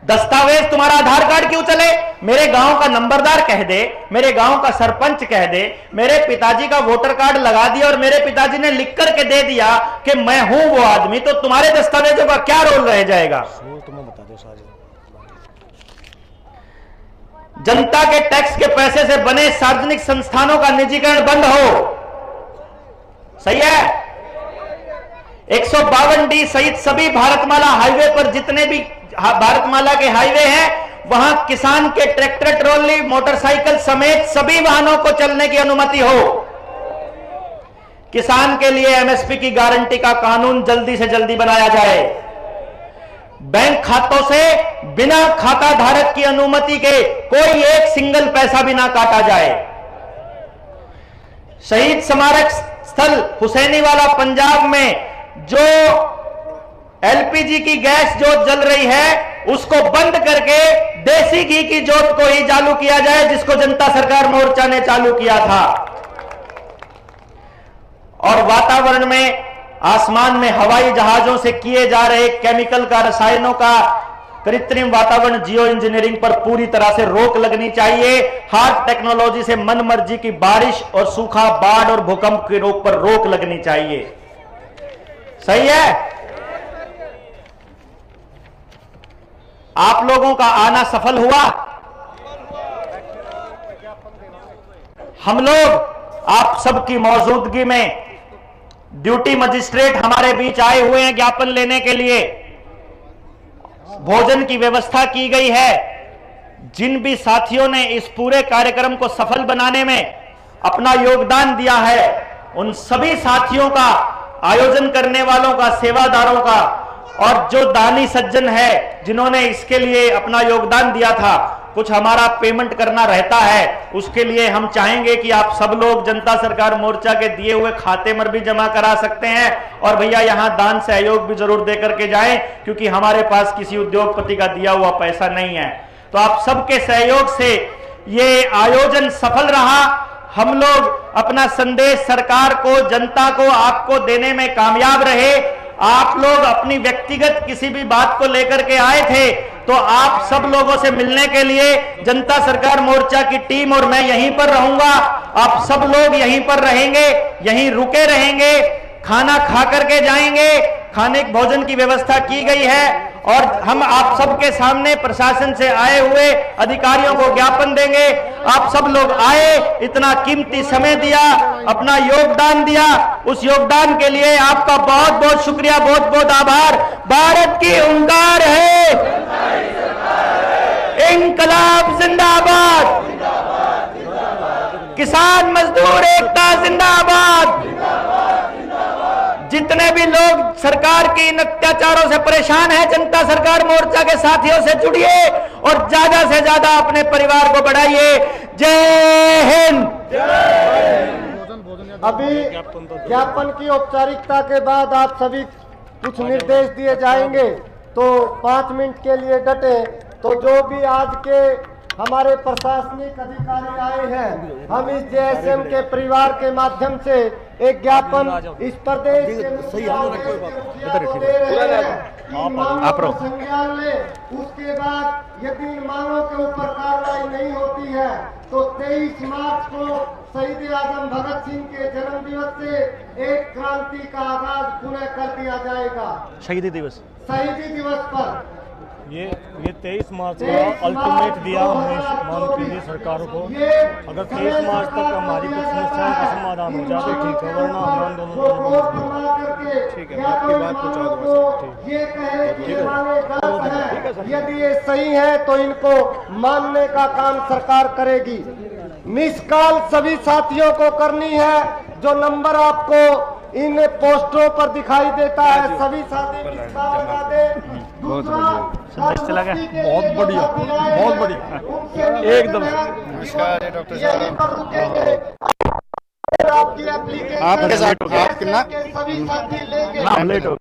दस्तावेज तुम्हारा आधार कार्ड क्यों चले? मेरे गांव का नंबरदार कह दे, मेरे गांव का सरपंच कह दे, मेरे पिताजी का वोटर कार्ड लगा दिया और मेरे पिताजी ने लिख करके दे दिया कि मैं हूं वो आदमी, तो तुम्हारे दस्तावेजों का क्या रोल रह जाएगा? जनता के टैक्स के पैसे से बने सार्वजनिक संस्थानों का निजीकरण बंद हो। सही है? 152D सहित सभी भारतमाला हाईवे पर जितने भी भारतमाला के हाईवे हैं, वहां किसान के ट्रैक्टर, ट्रॉली, मोटरसाइकिल समेत सभी वाहनों को चलने की अनुमति हो। किसान के लिए एमएसपी की गारंटी का कानून जल्दी से जल्दी बनाया जाए। बैंक खातों से बिना खाता धारक की अनुमति के कोई एक सिंगल पैसा भी ना काटा जाए। शहीद स्मारक स्थल हुसैनीवाला पंजाब में जो एलपीजी की गैस जोत जल रही है, उसको बंद करके देसी घी की जोत को ही चालू किया जाए, जिसको जनता सरकार मोर्चा ने चालू किया था। और वातावरण में, आसमान में हवाई जहाजों से किए जा रहे केमिकल का, रसायनों का, कृत्रिम वातावरण जियो इंजीनियरिंग पर पूरी तरह से रोक लगनी चाहिए। हार्ड टेक्नोलॉजी से मनमर्जी की बारिश और सूखा, बाढ़ और भूकंप की रोक लगनी चाहिए। सही है? आप लोगों का आना सफल हुआ। हम लोग आप सबकी मौजूदगी में ड्यूटी मजिस्ट्रेट हमारे बीच आए हुए हैं ज्ञापन लेने के लिए। भोजन की व्यवस्था की गई है। जिन भी साथियों ने इस पूरे कार्यक्रम को सफल बनाने में अपना योगदान दिया है, उन सभी साथियों का, आयोजन करने वालों का, सेवादारों का, और जो दानी सज्जन है जिन्होंने इसके लिए अपना योगदान दिया था, कुछ हमारा पेमेंट करना रहता है, उसके लिए हम चाहेंगे कि आप सब लोग जनता सरकार मोर्चा के दिए हुए खाते में भी जमा करा सकते हैं। और भैया यहां दान सहयोग भी जरूर दे करके जाएं, क्योंकि हमारे पास किसी उद्योगपति का दिया हुआ पैसा नहीं है। तो आप सबके सहयोग से ये आयोजन सफल रहा। हम लोग अपना संदेश सरकार को, जनता को, आपको देने में कामयाब रहे। आप लोग अपनी व्यक्तिगत किसी भी बात को लेकर के आए थे, तो आप सब लोगों से मिलने के लिए जनता सरकार मोर्चा की टीम और मैं यहीं पर रहूंगा। आप सब लोग यहीं पर रहेंगे, यहीं रुके रहेंगे, खाना खा करके जाएंगे। खाने भोजन की व्यवस्था की गई है और हम आप सबके सामने प्रशासन से आए हुए अधिकारियों को ज्ञापन देंगे। आप सब लोग आए, इतना कीमती समय दिया, अपना योगदान दिया, उस योगदान के लिए आपका बहुत बहुत शुक्रिया, बहुत बहुत आभार। भारत की हुंकार है, इंकलाब जिंदाबाद, किसान मजदूर एकता जिंदाबाद। जितने भी लोग सरकार की इन अत्याचारों से परेशान हैं, जनता सरकार मोर्चा के साथियों से जुड़िए और ज्यादा से ज्यादा अपने परिवार को बढ़ाइए। जय हिंद। अभी ज्ञापन की औपचारिकता के बाद आप सभी कुछ निर्देश दिए जाएंगे। तो 5 मिनट के लिए डटे। तो जो भी आज के हमारे प्रशासनिक अधिकारी आए हैं, हम इस जेएसएम के परिवार के माध्यम से एक ज्ञापन इस प्रदेश के मुखिया को दे रहे हैं कि मांगों को संज्ञान ले। उसके बाद यदि इन मांगों के ऊपर कार्रवाई नहीं होती है तो 23 मार्च को शहीद आजम भगत सिंह के जन्म दिवस से एक क्रांति का आगाज पुनः कर दिया जाएगा। शहीदी दिवस पर ये 23 मार्च का अल्टीमेट दिया हमने माननीय सरकार को। अगर 23 मार्च तक हमारी कुछ समस्याओं का समाधान हो जाए तो ठीक है, वरना हम आंदोलन। ठीक है, मैं आपकी बात पहुंचा दूंगा। ये कहे कि हमारे गलत है, यदि ये सही है तो इनको मानने का काम सरकार करेगी। मिस कॉल सभी साथियों को करनी है। जो नंबर आपको इन पोस्टरों पर दिखाई देता है, सभी साथी मिस कॉल लगा दे। संदेश चला गया। बहुत बढ़िया, बहुत बढ़िया, एकदम। नमस्कार डॉक्टर साहब, आपकी एप्लीकेशन आप कितना सभी साथी लेंगे। लेट हो गए।